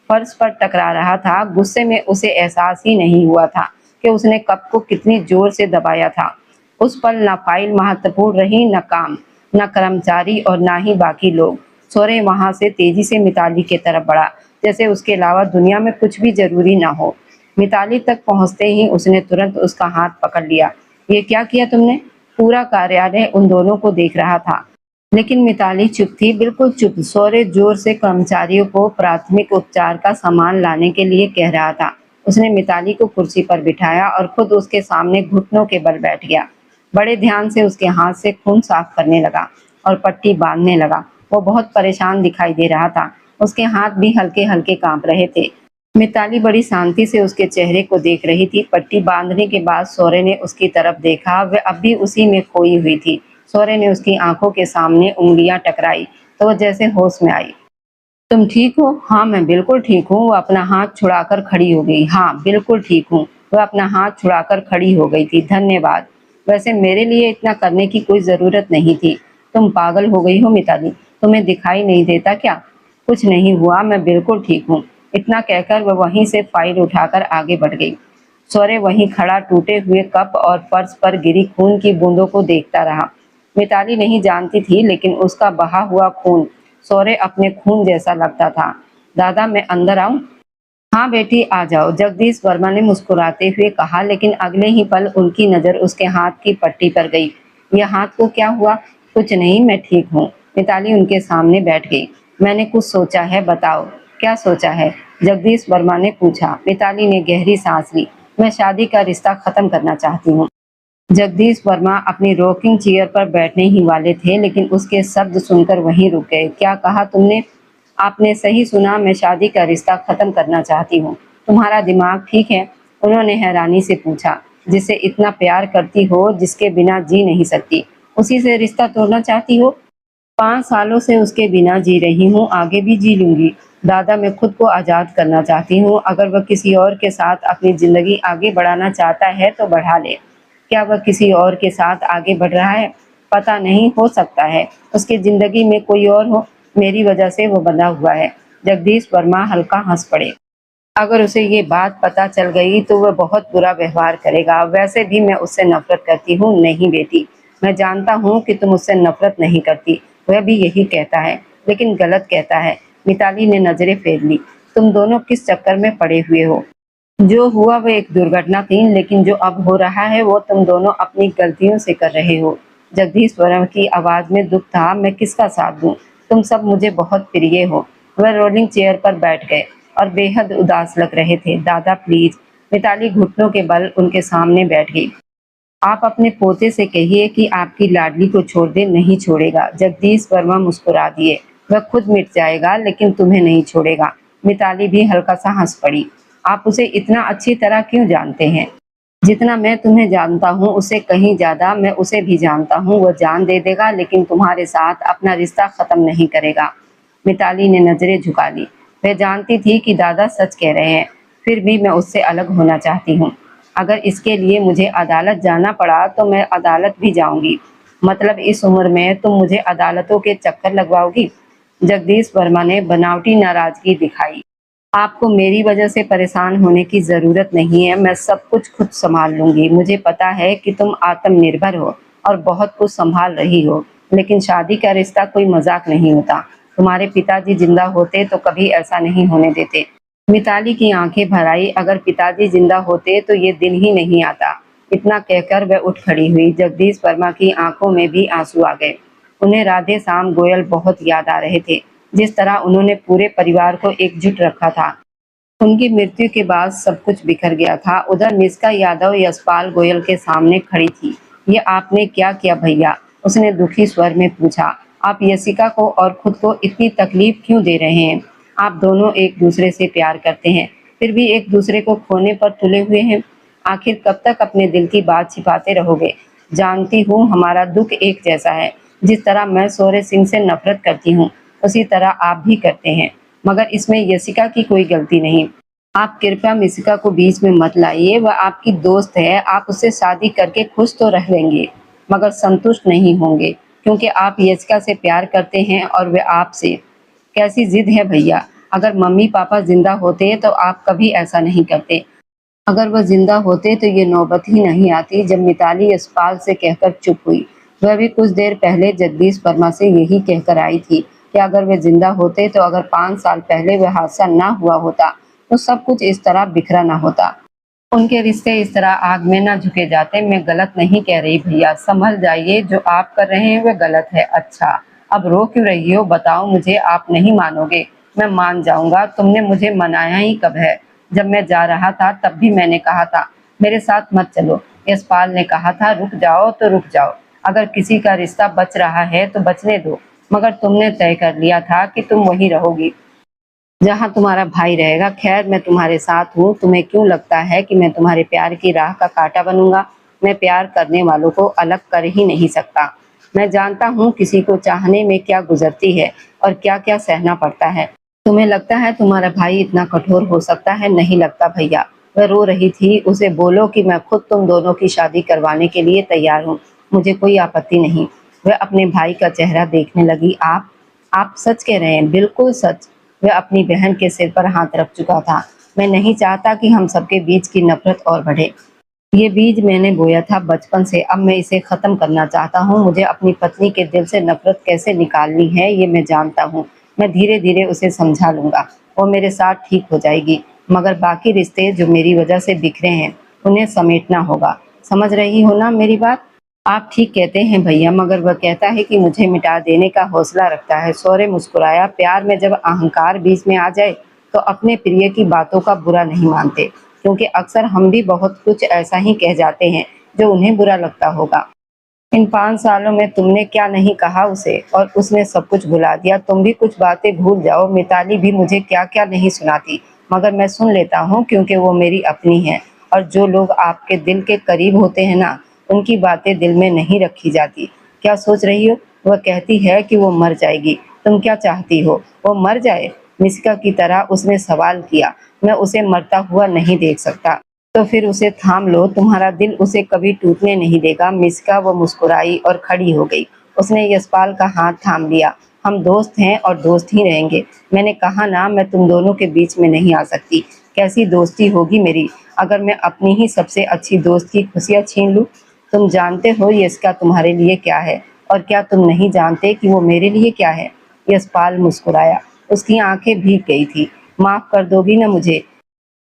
फर्श पर टकरा रहा था। गुस्से में उसे एहसास ही नहीं हुआ था कि उसने कप को कितनी जोर से दबाया था। उस पल न फाइल महत्वपूर्ण रही, न काम, न कर्मचारी और न ही बाकी लोग। शौर्य वहां से तेजी से मिताली की तरफ बढ़ा, जैसे उसके अलावा दुनिया में कुछ भी जरूरी ना हो। मिताली तक पहुंचते ही उसने तुरंत उसका हाथ पकड़ लिया। ये क्या किया तुमने? पूरा कार्यालय उन दोनों को देख रहा था, लेकिन मिताली चुप थी, बिल्कुल चुप। शौर्य जोर से कर्मचारियों को प्राथमिक उपचार का सामान लाने के लिए कह रहा था। उसने मिताली को कुर्सी पर बिठाया और खुद उसके सामने घुटनों के बल बैठ गया। बड़े ध्यान से उसके हाथ से खून साफ करने लगा और पट्टी बांधने लगा। वो बहुत परेशान दिखाई दे रहा था। उसके हाथ भी हल्के हल्के कांप रहे थे। मिताली बड़ी शांति से उसके चेहरे को देख रही थी। पट्टी बांधने के बाद शौर्य ने उसकी तरफ देखा। वह अब भी उसी में खोई हुई थी। शौर्य ने उसकी आंखों के सामने उंगलियां टकराई तो वह जैसे होश में आई। तुम ठीक हो? हाँ, मैं बिल्कुल ठीक हूँ। वह अपना हाथ छुड़ाकर खड़ी हो गई। हाँ, बिल्कुल ठीक हूँ। वह अपना हाथ छुड़ाकर खड़ी हो गई थी। धन्यवाद। वैसे मेरे लिए इतना करने की कोई जरूरत नहीं थी। तुम पागल हो गई हो मिताली? तुम्हें दिखाई नहीं देता क्या? कुछ नहीं हुआ, मैं बिल्कुल ठीक हूँ। इतना कहकर वह वहीं से फाइल उठाकर आगे बढ़ गई। शौर्य वहीं खड़ा टूटे हुए कप और फर्श पर गिरी खून की बूंदों को देखता रहा। मिताली नहीं जानती थी, लेकिन उसका बहा हुआ खून शौर्य अपने खून जैसा लगता था। दादा, मैं अंदर आऊं? हाँ बेटी, आ जाओ, जगदीश वर्मा ने मुस्कुराते हुए कहा, लेकिन अगले ही पल उनकी नजर उसके हाथ की पट्टी पर गई। यह हाथ को क्या हुआ? कुछ नहीं, मैं ठीक हूँ। मिताली उनके सामने बैठ गई। मैंने कुछ सोचा है, बताओ। क्या सोचा है? जगदीश वर्मा ने पूछा। मिताली ने गहरी सांस ली। मैं शादी का रिश्ता खत्म करना चाहती हूँ। जगदीश वर्मा अपनी रॉकिंग चेयर पर बैठने ही वाले थे, लेकिन उसके शब्द सुनकर वहीं रुक गए। क्या कहा तुमने? आपने सही सुना, मैं शादी का रिश्ता खत्म करना चाहती हूँ। तुम्हारा दिमाग ठीक है? उन्होंने हैरानी से पूछा। जिसे इतना प्यार करती हो, जिसके बिना जी नहीं सकती, उसी से रिश्ता तोड़ना चाहती हो? 5 सालों से उसके बिना जी रही हूँ, आगे भी जी लूंगी। दादा, मैं खुद को आजाद करना चाहती हूँ। अगर वह किसी और के साथ अपनी जिंदगी आगे बढ़ाना चाहता है तो बढ़ा ले। क्या वह किसी और के साथ आगे बढ़ रहा है? पता नहीं, हो सकता है उसकी जिंदगी में कोई और हो। मेरी वजह से वो बंधा हुआ है। जगदीश वर्मा हल्का हंस पड़े। अगर उसे ये बात पता चल गई तो वह बहुत बुरा व्यवहार करेगा। वैसे भी मैं उससे नफरत करती हूँ। नहीं बेटी, मैं जानता हूँ कि तुम उससे नफरत नहीं करती। वह भी यही कहता है, लेकिन गलत कहता है। मिताली ने नजरें फेर ली। तुम दोनों किस चक्कर में पड़े हुए हो? जो हुआ वह एक दुर्घटना थी, लेकिन जो अब हो रहा है वो तुम दोनों अपनी गलतियों से कर रहे हो। जगदीश वर्मा की आवाज में दुख था। मैं किसका साथ दूं? तुम सब मुझे बहुत प्रिय हो। वह रोलिंग चेयर पर बैठ गए और बेहद उदास लग रहे थे। दादा प्लीज। मिताली घुटनों के बल उनके सामने बैठ गई। आप अपने पोते से कहिए कि आपकी लाडली को छोड़ दे, नहीं छोड़ेगा। जगदीश वर्मा मुस्कुरा दिए। वह खुद मिट जाएगा, लेकिन तुम्हें नहीं छोड़ेगा। मिताली भी हल्का सा हंस पड़ी। आप उसे इतना अच्छी तरह क्यों जानते हैं? जितना मैं तुम्हें जानता हूँ उससे कहीं ज्यादा मैं उसे भी जानता हूँ। वह जान दे देगा, लेकिन तुम्हारे साथ अपना रिश्ता खत्म नहीं करेगा। मिताली ने नजरें झुका ली। वह जानती थी कि दादा सच कह रहे हैं, फिर भी मैं उससे अलग होना चाहती हूँ। अगर इसके लिए मुझे अदालत जाना पड़ा तो मैं अदालत भी जाऊंगी। मतलब इस उम्र में तुम मुझे अदालतों के चक्कर लगवाओगी? जगदीश वर्मा ने बनावटी नाराजगी दिखाई। आपको मेरी वजह से परेशान होने की जरूरत नहीं है। मैं सब कुछ खुद संभाल लूंगी। मुझे पता है कि तुम आत्मनिर्भर हो और बहुत कुछ संभाल रही हो, लेकिन शादी का रिश्ता कोई मजाक नहीं होता। तुम्हारे पिताजी जिंदा होते तो कभी ऐसा नहीं होने देते। मिताली की आंखें भर आई। अगर पिताजी जिंदा होते तो ये दिन ही नहीं आता। इतना कहकर वह उठ खड़ी हुई। जगदीश वर्मा की आंखों में भी आंसू आ गए। उन्हें राधे श्याम गोयल बहुत याद आ रहे थे। जिस तरह उन्होंने पूरे परिवार को एकजुट रखा था। उनकी मृत्यु के बाद सब कुछ बिखर गया था। उधर मिस्का यादव यशपाल गोयल के सामने खड़ी थी। ये आपने क्या किया भैया? उसने दुखी स्वर में पूछा। आप यशिका को और खुद को इतनी तकलीफ क्यों दे रहे हैं? आप दोनों एक दूसरे से प्यार करते हैं, फिर भी एक दूसरे को खोने पर तुले हुए हैं। आखिर कब तक अपने दिल की बात छिपाते रहोगे? जानती हूँ हमारा दुख एक जैसा है। जिस तरह मैं शौर्य सिंह से नफरत करती हूँ, उसी तरह आप भी करते हैं। मगर इसमें यशिका की कोई गलती नहीं। आप कृपया मिशिका को बीच में मत लाइए। वह आपकी दोस्त है। आप उससे शादी करके खुश तो रह लेंगे, मगर संतुष्ट नहीं होंगे, क्योंकि आप यशिका से प्यार करते हैं और वे आपसे। कैसी जिद है भैया! अगर मम्मी पापा जिंदा होते तो आप कभी ऐसा नहीं करते। अगर वह जिंदा होते तो ये नौबत ही नहीं आती। जब मिताली यशपाल से कहकर चुप हुई। वह भी कुछ देर पहले जगदीश वर्मा से यही कहकर आई थी कि अगर वे जिंदा होते तो अगर 5 साल पहले वह हादसा ना हुआ होता तो सब कुछ इस तरह बिखरा ना होता। उनके रिश्ते इस तरह आग में ना झुके जाते। मैं गलत नहीं कह रही भैया, संभल जाइए। जो आप कर रहे हैं वह गलत है। अच्छा, अब रो क्यों रही हो? बताओ मुझे। आप नहीं मानोगे। मैं मान जाऊंगा। तुमने मुझे मनाया ही कब है? जब मैं जा रहा था तब भी मैंने कहा था मेरे साथ मत चलो। यशपाल ने कहा था रुक जाओ तो रुक जाओ। अगर किसी का रिश्ता बच रहा है तो बचने दो। मगर तुमने तय कर लिया था कि तुम वहीं रहोगी जहां तुम्हारा भाई रहेगा। खैर, मैं तुम्हारे साथ हूँ। तुम्हें क्यों लगता है कि मैं तुम्हारे प्यार की राह का कांटा बनूंगा? मैं प्यार करने वालों को अलग कर ही नहीं सकता। मैं जानता हूँ किसी को चाहने में क्या गुजरती है और क्या क्या सहना पड़ता है। तुम्हें लगता है तुम्हारा भाई इतना कठोर हो सकता है? नहीं लगता भैया। वह रो रही थी। उसे बोलो कि मैं खुद तुम दोनों की शादी करवाने के लिए तैयार हूँ। मुझे कोई आपत्ति नहीं। वह अपने भाई का चेहरा देखने लगी। आप सच कह रहे हैं? बिल्कुल सच। वह अपनी बहन के सिर पर हाथ रख चुका था। मैं नहीं चाहता कि हम सबके बीच की नफरत और बढ़े। ये बीज मैंने बोया था बचपन से। अब मैं इसे खत्म करना चाहता हूँ। मुझे अपनी पत्नी के दिल से नफरत कैसे निकालनी है ये मैं जानता हूँ। मैं धीरे धीरे उसे समझा लूंगा। वो मेरे साथ ठीक हो जाएगी। मगर बाकी रिश्ते जो मेरी वजह से बिखरे हैं उन्हें समेटना होगा। समझ रही हो ना मेरी बात? आप ठीक कहते हैं भैया, मगर वह कहता है कि मुझे मिटा देने का हौसला रखता है। शौर्य मुस्कुराया। प्यार में जब अहंकार बीच में आ जाए तो अपने प्रिय की बातों का बुरा नहीं मानते, क्योंकि अक्सर हम भी बहुत कुछ ऐसा ही कह जाते हैं जो उन्हें बुरा लगता होगा। इन 5 सालों में तुमने क्या नहीं कहा उसे, और उसने सब कुछ भुला दिया। तुम भी कुछ बातें भूल जाओ। मिताली भी मुझे क्या क्या नहीं सुनाती, मगर मैं सुन लेता हूँ क्योंकि वो मेरी अपनी है। और जो लोग आपके दिल के करीब होते हैं ना, उनकी बातें दिल में नहीं रखी जाती। क्या सोच रही हो? वह कहती है कि वो मर जाएगी। तुम क्या चाहती हो? वो मर जाए? मिस्का की तरह उसने सवाल किया। मैं उसे मरता हुआ नहीं देख सकता। तो फिर उसे थाम लो। तुम्हारा दिल उसे कभी टूटने नहीं देगा। मिस्का वो मुस्कुराई और खड़ी हो गई। उसने यशपाल का हाथ थाम लिया। हम दोस्त हैं और दोस्त ही रहेंगे। मैंने कहा ना, मैं तुम दोनों के बीच में नहीं आ सकती। कैसी दोस्ती होगी मेरी अगर मैं अपनी ही सबसे अच्छी दोस्त की खुशियां छीन लूं? तुम जानते हो यशिका तुम्हारे लिए क्या है, और क्या तुम नहीं जानते कि वो मेरे लिए क्या है? यशपाल मुस्कुराया। उसकी आंखें भीग गई थी। माफ कर दोगी ना मुझे,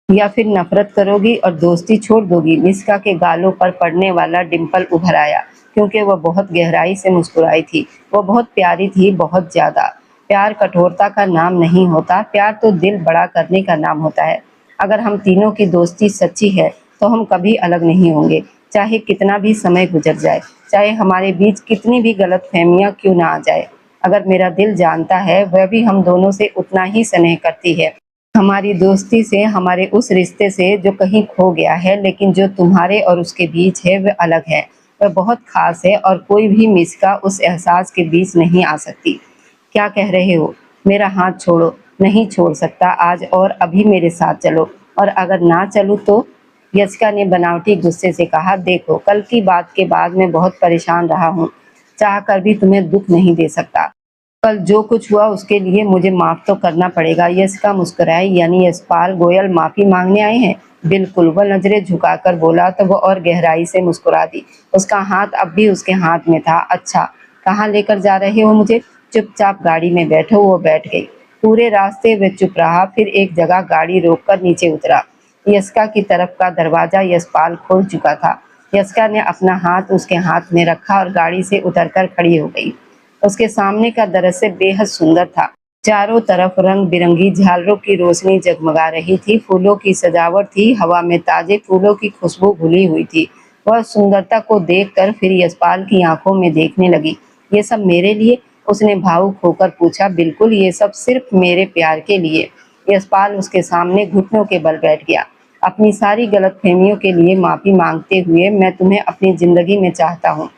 या फिर नफरत करोगी और दोस्ती छोड़ दोगी? मिस्का के गालों पर पड़ने वाला डिंपल उभर आया, क्योंकि वह बहुत गहराई से मुस्कुराई थी। वो बहुत प्यारी थी, बहुत ज्यादा। प्यार कठोरता का नाम नहीं होता। प्यार तो दिल बड़ा करने का नाम होता है। अगर हम तीनों की दोस्ती सच्ची है तो हम कभी अलग नहीं होंगे, चाहे कितना भी समय गुजर जाए, चाहे हमारे बीच कितनी भी गलतफहमियां क्यों ना आ जाए। अगर मेरा दिल जानता है, वह भी हम दोनों से उतना ही स्नेह करती है। हमारी दोस्ती से, हमारे उस रिश्ते से जो कहीं खो गया है, लेकिन जो तुम्हारे और उसके बीच है वह अलग है। वह बहुत खास है और कोई भी मिसका उस एहसास के बीच नहीं आ सकती। क्या कह रहे हो? मेरा हाथ छोड़ो। नहीं छोड़ सकता आज, और अभी मेरे साथ चलो। और अगर ना चलूं तो? यशिका ने बनावटी गुस्से से कहा। देखो, कल की बात के बाद मैं बहुत परेशान रहा हूँ। चाह कर भी तुम्हें दुख नहीं दे सकता। कल जो कुछ हुआ उसके लिए मुझे माफ तो करना पड़ेगा। यशिका मुस्कुराई। यानी यशपाल गोयल माफी मांगने आए हैं? बिल्कुल। वह नजरें झुकाकर बोला तो वह और गहराई से मुस्कुरा दी। उसका हाथ अब भी उसके हाथ में था। अच्छा, कहाँ लेकर जा रहे हो मुझे? चुपचाप गाड़ी में बैठो। वो बैठ गई। पूरे रास्ते वह चुप रहा, फिर एक जगह गाड़ी रोककर नीचे उतरा। यशिका की तरफ का दरवाजा यशपाल खोल चुका था। यशिका ने अपना हाथ उसके हाथ में रखा और गाड़ी से उतरकर खड़ी हो गई। उसके सामने का दृश्य बेहद सुंदर था। चारों तरफ रंग बिरंगी झालरों की रोशनी जगमगा रही थी, फूलों की सजावट थी, हवा में ताजे फूलों की खुशबू घुली हुई थी। वह सुंदरता को देखकर फिर यशपाल की आंखों में देखने लगी। ये सब मेरे लिए? उसने भावुक होकर पूछा। बिल्कुल, ये सब सिर्फ मेरे प्यार के लिए। यशपाल उसके सामने घुटनों के बल बैठ गया। अपनी सारी गलतफहमियों के लिए माफी मांगते हुए, मैं तुम्हें अपनी जिंदगी में चाहता हूँ।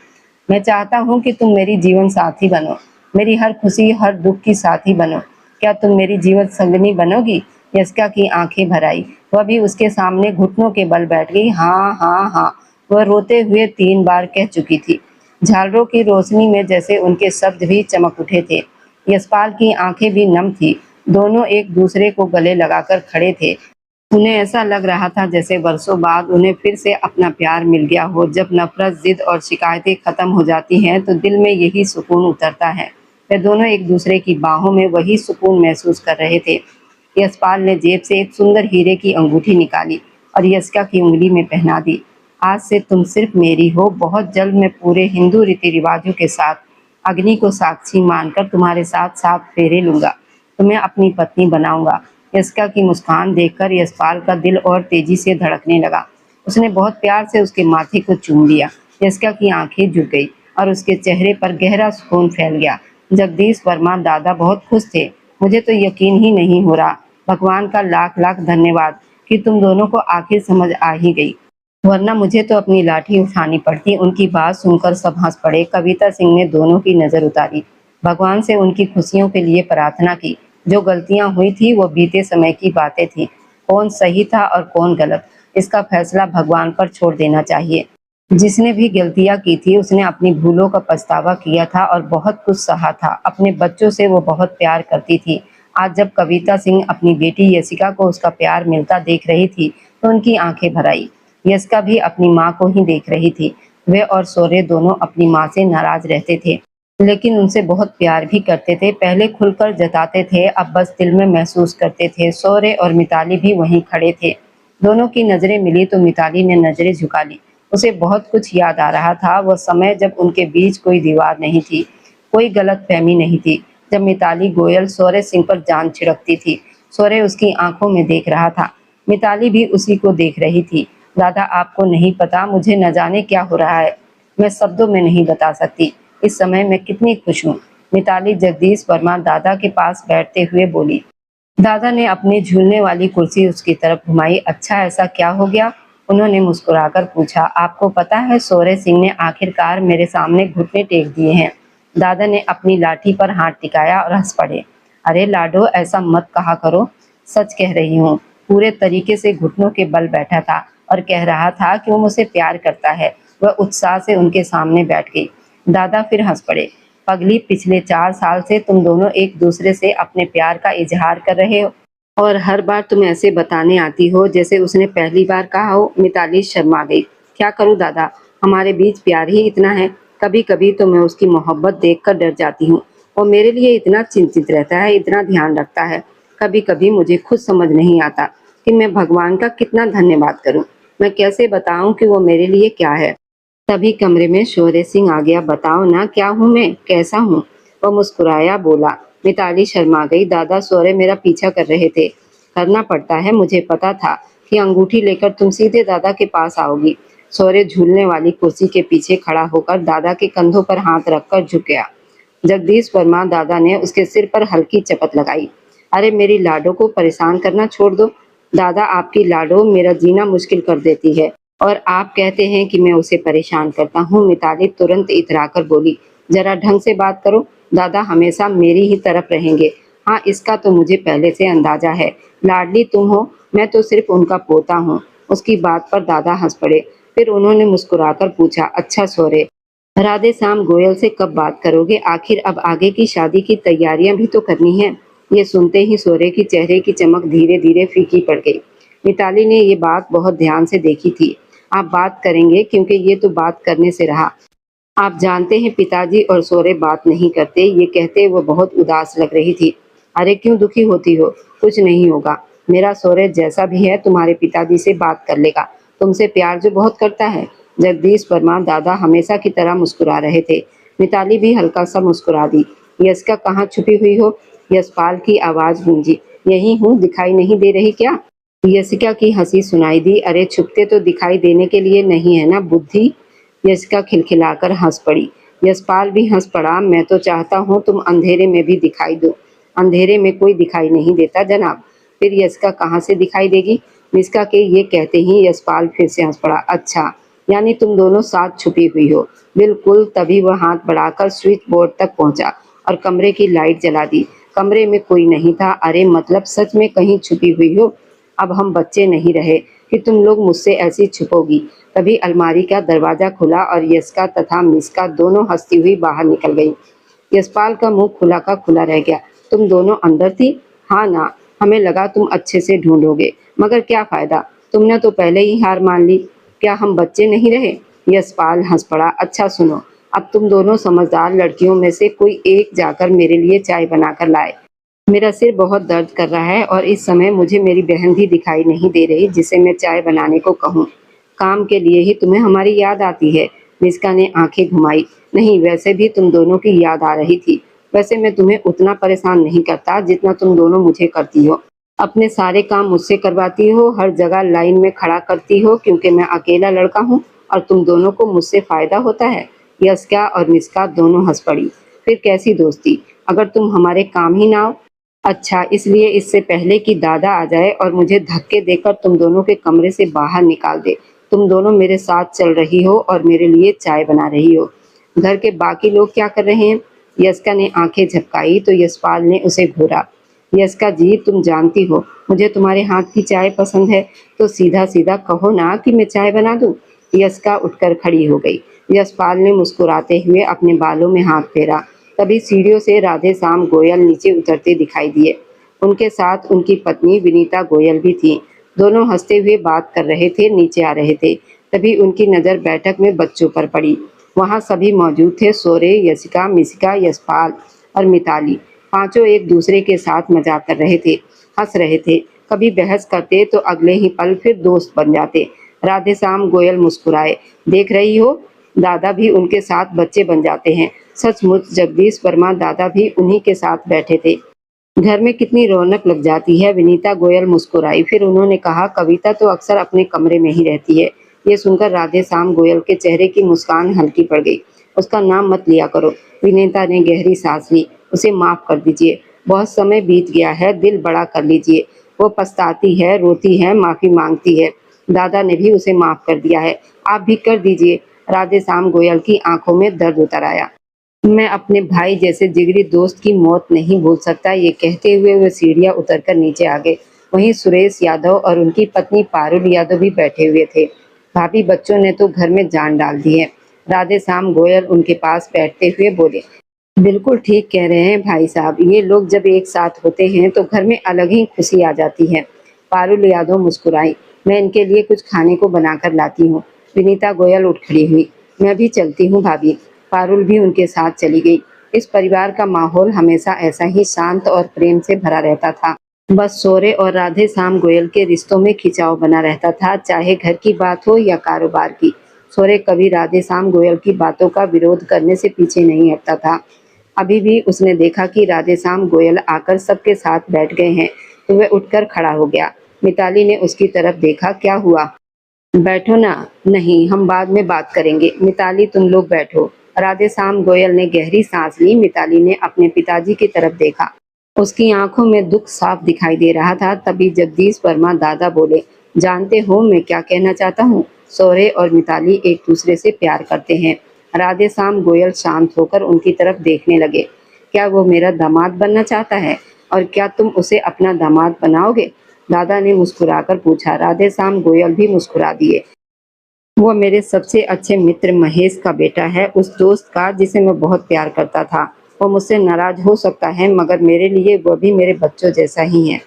मैं चाहता हूँ कि तुम मेरी जीवन साथी बनो, मेरी हर खुशी हर दुख की साथी बनो। क्या तुम मेरी जीवन संगनी बनोगी? यस्का की आंखें भर आई। वह भी उसके सामने घुटनों के बल बैठ गई। हाँ हाँ हाँ, वह रोते हुए 3 बार कह चुकी थी। झालरों की रोशनी में जैसे उनके शब्द भी चमक उठे थे। यशपाल की आंखें भी नम थी। दोनों एक दूसरे को गले लगाकर खड़े थे। उन्हें ऐसा लग रहा था जैसे वर्षों बाद उन्हें फिर से अपना प्यार मिल गया हो। जब नफरत, जिद और शिकायतें खत्म हो जाती हैं तो दिल में यही सुकून उतरता है। वे दोनों एक दूसरे की बाहों में वही सुकून महसूस कर रहे थे। यशपाल ने जेब से एक सुंदर हीरे की अंगूठी निकाली और यशिका की उंगली में पहना दी। आज से तुम सिर्फ मेरी हो। बहुत जल्द मैं पूरे हिंदू रीति रिवाजों के साथ अग्नि को साक्षी मानकर तुम्हारे साथ 7 फेरे लूंगा। तुम्हें अपनी पत्नी बनाऊंगा। यशिका की मुस्कान देखकर यशपाल का दिल और तेजी से धड़कने लगा। उसने बहुत प्यार से उसके माथे को चूम लिया। यशिका की आंखें झुक गई और उसके चेहरे पर गहरा सुकून फैल गया। जगदीश वर्मा दादा बहुत खुश थे। मुझे तो यकीन ही नहीं हो रहा। भगवान का लाख लाख धन्यवाद कि तुम दोनों को आखिर समझ आ ही गई, वरना मुझे तो अपनी लाठी उठानी पड़ती। उनकी बात सुनकर सब हंस पड़े। कविता सिंह ने दोनों की नजर उतारी, भगवान से उनकी खुशियों के लिए प्रार्थना की। जो गलतियां हुई थी वो बीते समय की बातें थी। कौन सही था और कौन गलत, इसका फैसला भगवान पर छोड़ देना चाहिए। जिसने भी गलतियां की थी उसने अपनी भूलों का पछतावा किया था और बहुत कुछ सहा था। अपने बच्चों से वो बहुत प्यार करती थी। आज जब कविता सिंह अपनी बेटी यशिका को उसका प्यार मिलता देख रही थी तो उनकी आंखें भर आई। यशिका भी अपनी माँ को ही देख रही थी। वे और सौर्य दोनों अपनी माँ से नाराज रहते थे, लेकिन उनसे बहुत प्यार भी करते थे। पहले खुलकर जताते थे, अब बस दिल में महसूस करते थे। सौर्य और मिताली भी वहीं खड़े थे। दोनों की नजरें मिली तो मिताली ने नजरें झुका ली। उसे बहुत कुछ याद आ रहा था। वह समय जब उनके बीच कोई दीवार नहीं थी, कोई गलतफहमी नहीं थी। जब मिताली गोयल सौर्य सिंह पर जान छिड़कती थी। सौर्य उसकी आंखों में देख रहा था, मिताली भी उसी को देख रही थी। दादा, आपको नहीं पता मुझे न जाने क्या हो रहा है। मैं शब्दों में नहीं बता सकती इस समय मैं कितनी खुश हूँ। मिताली जगदीश वर्मा दादा के पास बैठते हुए बोली। दादा ने अपनी झूलने वाली कुर्सी उसकी तरफ घुमाई। अच्छा, ऐसा क्या हो गया? उन्होंने मुस्कुराकर पूछा। आपको पता है, सौर्य सिंह ने आखिरकार मेरे सामने घुटने टेक दिए हैं। दादा ने अपनी लाठी पर हाथ टिकाया और हंस पड़े। अरे लाडो, ऐसा मत कहा करो। सच कह रही हूँ। पूरे तरीके से घुटनों के बल बैठा था और कह रहा था कि वो मुझसे प्यार करता है। वह उत्साह से उनके सामने बैठ गई। दादा फिर हंस पड़े। पगली, पिछले 4 साल से तुम दोनों एक दूसरे से अपने प्यार का इजहार कर रहे हो और हर बार तुम ऐसे बताने आती हो जैसे उसने पहली बार कहा हो। मिताली शर्मा गई। क्या करूं दादा, हमारे बीच प्यार ही इतना है। कभी कभी तो मैं उसकी मोहब्बत देखकर डर जाती हूँ। वो मेरे लिए इतना चिंतित रहता है, इतना ध्यान रखता है। कभी कभी मुझे खुद समझ नहीं आता कि मैं भगवान का कितना धन्यवाद करूं। मैं कैसे बताऊं कि वो मेरे लिए क्या है। तभी कमरे में शौर्य सिंह आ गया। बताओ ना, क्या हूँ मैं, कैसा हूँ? वह मुस्कुराया, बोला। मिताली शर्मा गई। दादा, सौर्य मेरा पीछा कर रहे थे। करना पड़ता है, मुझे पता था कि अंगूठी लेकर तुम सीधे दादा के पास आओगी। सौर्य झूलने वाली कुर्सी के पीछे खड़ा होकर दादा के कंधों पर हाथ रखकर झुक गया। जगदीश वर्मा दादा ने उसके सिर पर हल्की चपत लगाई। अरे मेरी लाडो को परेशान करना छोड़ दो। दादा, आपकी लाडो मेरा जीना मुश्किल कर देती है और आप कहते हैं कि मैं उसे परेशान करता हूँ। मिताली तुरंत इतराकर बोली। जरा ढंग से बात करो। दादा हमेशा मेरी ही तरफ रहेंगे। हाँ, इसका तो मुझे पहले से अंदाजा है। लाडली तुम हो, मैं तो सिर्फ उनका पोता हूँ। उसकी बात पर दादा हंस पड़े। फिर उन्होंने मुस्कुराकर पूछा, अच्छा सौर्य, राधे श्याम गोयल से कब बात करोगे? आखिर अब आगे की शादी की तैयारियां भी तो करनी है। ये सुनते ही सौर्य की चेहरे की चमक धीरे धीरे फीकी पड़ गई। मिताली ने ये बात बहुत ध्यान से देखी थी। आप बात करेंगे क्योंकि ये तो बात करने से रहा। आप जानते हैं पिताजी और सौर्य बात नहीं करते। ये कहते वो बहुत उदास लग रही थी। अरे क्यों दुखी होती हो? कुछ नहीं होगा। मेरा सौर्य जैसा भी है तुम्हारे पिताजी से बात कर लेगा। तुमसे प्यार जो बहुत करता है। जगदीश वर्मा दादा हमेशा की तरह मुस्कुरा रहे थे, मिताली भी हल्का सा मुस्कुरा दी। यशिका कहाँ छुपी हुई हो? यशपाल की आवाज गूंजी। यही हूँ, दिखाई नहीं दे रही क्या? यशिका की हंसी सुनाई दी। अरे छुपते तो दिखाई देने के लिए नहीं है ना बुद्धि? यशिका खिलखिलाकर हंस पड़ी। यशपाल भी हंस पड़ा। मैं तो चाहता हूँ तुम अंधेरे में भी दिखाई दो। अंधेरे में कोई दिखाई नहीं देता जनाब। फिर यशिका कहाँ से दिखाई देगी? मिस्का के ये कहते ही यशपाल फिर से हंस पड़ा। अच्छा, यानी तुम दोनों साथ छुपी हुई हो? बिल्कुल। तभी वह हाथ बढ़ाकर स्विच बोर्ड तक पहुंचा और कमरे की लाइट जला दी। कमरे में कोई नहीं था। अरे मतलब सच में कहीं छुपी हुई हो? अब हम बच्चे नहीं रहे कि तुम लोग मुझसे ऐसी छुपोगी। तभी अलमारी का दरवाजा खुला और यशिका तथा मिस्का दोनों हंसती हुई बाहर निकल गई। यशपाल का मुंह खुला का खुला रह गया। तुम दोनों अंदर थी? हाँ ना, हमें लगा तुम अच्छे से ढूंढोगे, मगर क्या फायदा, तुमने तो पहले ही हार मान ली। क्या हम बच्चे नहीं रहे? यशपाल हंस पड़ा। अच्छा सुनो, अब तुम दोनों समझदार लड़कियों में से कोई एक जाकर मेरे लिए चाय बनाकर लाए। मेरा सिर बहुत दर्द कर रहा है और इस समय मुझे मेरी बहन भी दिखाई नहीं दे रही जिसे मैं चाय बनाने को कहूँ। काम के लिए ही तुम्हें हमारी याद आती है? मिस्का ने आंखें घुमाई। नहीं, वैसे भी तुम दोनों की याद आ रही थी। वैसे मैं तुम्हें उतना परेशान नहीं करता जितना तुम दोनों मुझे करती हो। अपने सारे काम मुझसे करवाती हो, हर जगह लाइन में खड़ा करती हो क्योंकि मैं अकेला लड़का हूँ और तुम दोनों को मुझसे फायदा होता है। यस्का और मिस्का दोनों हंस पड़ी। फिर कैसी दोस्ती, अगर तुम हमारे काम ही ना हो? अच्छा, इसलिए इससे पहले कि दादा आ जाए और मुझे धक्के देकर तुम दोनों के कमरे से बाहर निकाल दे, तुम दोनों मेरे साथ चल रही हो और मेरे लिए चाय बना रही हो। घर के बाकी लोग क्या कर रहे हैं? यस्का ने आंखें झपकाई तो यशपाल ने उसे घूरा। यस्का जी, तुम जानती हो मुझे तुम्हारे हाथ की चाय पसंद है, तो सीधा सीधा कहो ना कि मैं चाय बना दूं। यस्का उठकर खड़ी हो गई। यशपाल ने मुस्कुराते हुए अपने बालों में हाथ फेरा। तभी सीढ़ियों से राधे श्याम गोयल नीचे उतरते दिखाई दिए। उनके साथ उनकी पत्नी विनीता गोयल भी थी। दोनों हंसते हुए बात कर रहे थे, नीचे आ रहे थे। तभी उनकी नजर बैठक में बच्चों पर पड़ी। वहां सभी मौजूद थे। सोरे, यशिका, मिसिका, यशपाल और मिताली। पांचों एक दूसरे के साथ मजाक कर रहे थे, हंस रहे थे। कभी बहस करते तो अगले ही पल फिर दोस्त बन जाते। राधे श्याम गोयल मुस्कुराए। देख रही हो, दादा भी उनके साथ बच्चे बन जाते हैं। सचमुच जगदीश वर्मा दादा भी उन्हीं के साथ बैठे थे। घर में कितनी रौनक लग जाती है। विनीता गोयल मुस्कुराई। फिर उन्होंने कहा, कविता तो अक्सर अपने कमरे में ही रहती है। ये सुनकर राधे श्याम गोयल के चेहरे की मुस्कान हल्की पड़ गई। उसका नाम मत लिया करो। विनीता ने गहरी सांस ली। उसे माफ कर दीजिए, बहुत समय बीत गया है, दिल बड़ा कर लीजिए। वो पछताती है, रोती है, माफी मांगती है। दादा ने भी उसे माफ कर दिया है, आप भी कर दीजिए। राधे श्याम गोयल की आंखों में दर्द उतर आया। मैं अपने भाई जैसे जिगरी दोस्त की मौत नहीं भूल सकता। ये कहते हुए वे सीढ़ियां उतरकर नीचे आ गए। वहीं सुरेश यादव और उनकी पत्नी पारुल यादव भी बैठे हुए थे। भाभी, बच्चों ने तो घर में जान डाल दी है। राधे श्याम गोयल उनके पास बैठते हुए बोले। बिल्कुल ठीक कह रहे हैं भाई साहब, ये लोग जब एक साथ होते हैं तो घर में अलग ही खुशी आ जाती है। पारुल यादव मुस्कुराई। मैं इनके लिए कुछ खाने को बनाकर लाती हूँ। विनीता गोयल उठ खड़ी हुई। मैं भी चलती हूँ भाभी। पारुल भी उनके साथ चली गई। इस परिवार का माहौल हमेशा ऐसा ही शांत और प्रेम से भरा रहता था। बस सोरे और राधे श्याम गोयल के रिश्तों में खिंचाव बना रहता था, चाहे घर की बात हो या कारोबार की। सोरे कभी राधे श्याम गोयल की बातों का विरोध करने से पीछे नहीं हटता था। अभी भी उसने देखा कि राधे श्याम गोयल आकर सबके साथ बैठ गए हैं तो वह उठकर खड़ा हो गया। मिताली ने उसकी तरफ देखा। क्या हुआ? बैठो ना। नहीं, हम बाद में बात करेंगे। मिताली, तुम लोग बैठो। राधे श्याम गोयल ने गहरी सांस ली। मिताली ने अपने पिताजी की तरफ देखा। उसकी आंखों में दुख साफ दिखाई दे रहा था। तभी जगदीश वर्मा दादा बोले, जानते हो मैं क्या कहना चाहता हूँ? सोरे और मिताली एक दूसरे से प्यार करते हैं। राधे श्याम गोयल शांत होकर उनकी तरफ देखने लगे। क्या वो मेरा दामाद बनना चाहता है और क्या तुम उसे अपना दामाद बनाओगे? दादा ने मुस्कुराकर पूछा। राधे श्याम गोयल भी मुस्कुरा दिए। वो मेरे सबसे अच्छे मित्र महेश का बेटा है, उस दोस्त का जिसे मैं बहुत प्यार करता था। वो मुझसे नाराज हो सकता है मगर मेरे लिए वो भी मेरे बच्चों जैसा ही है।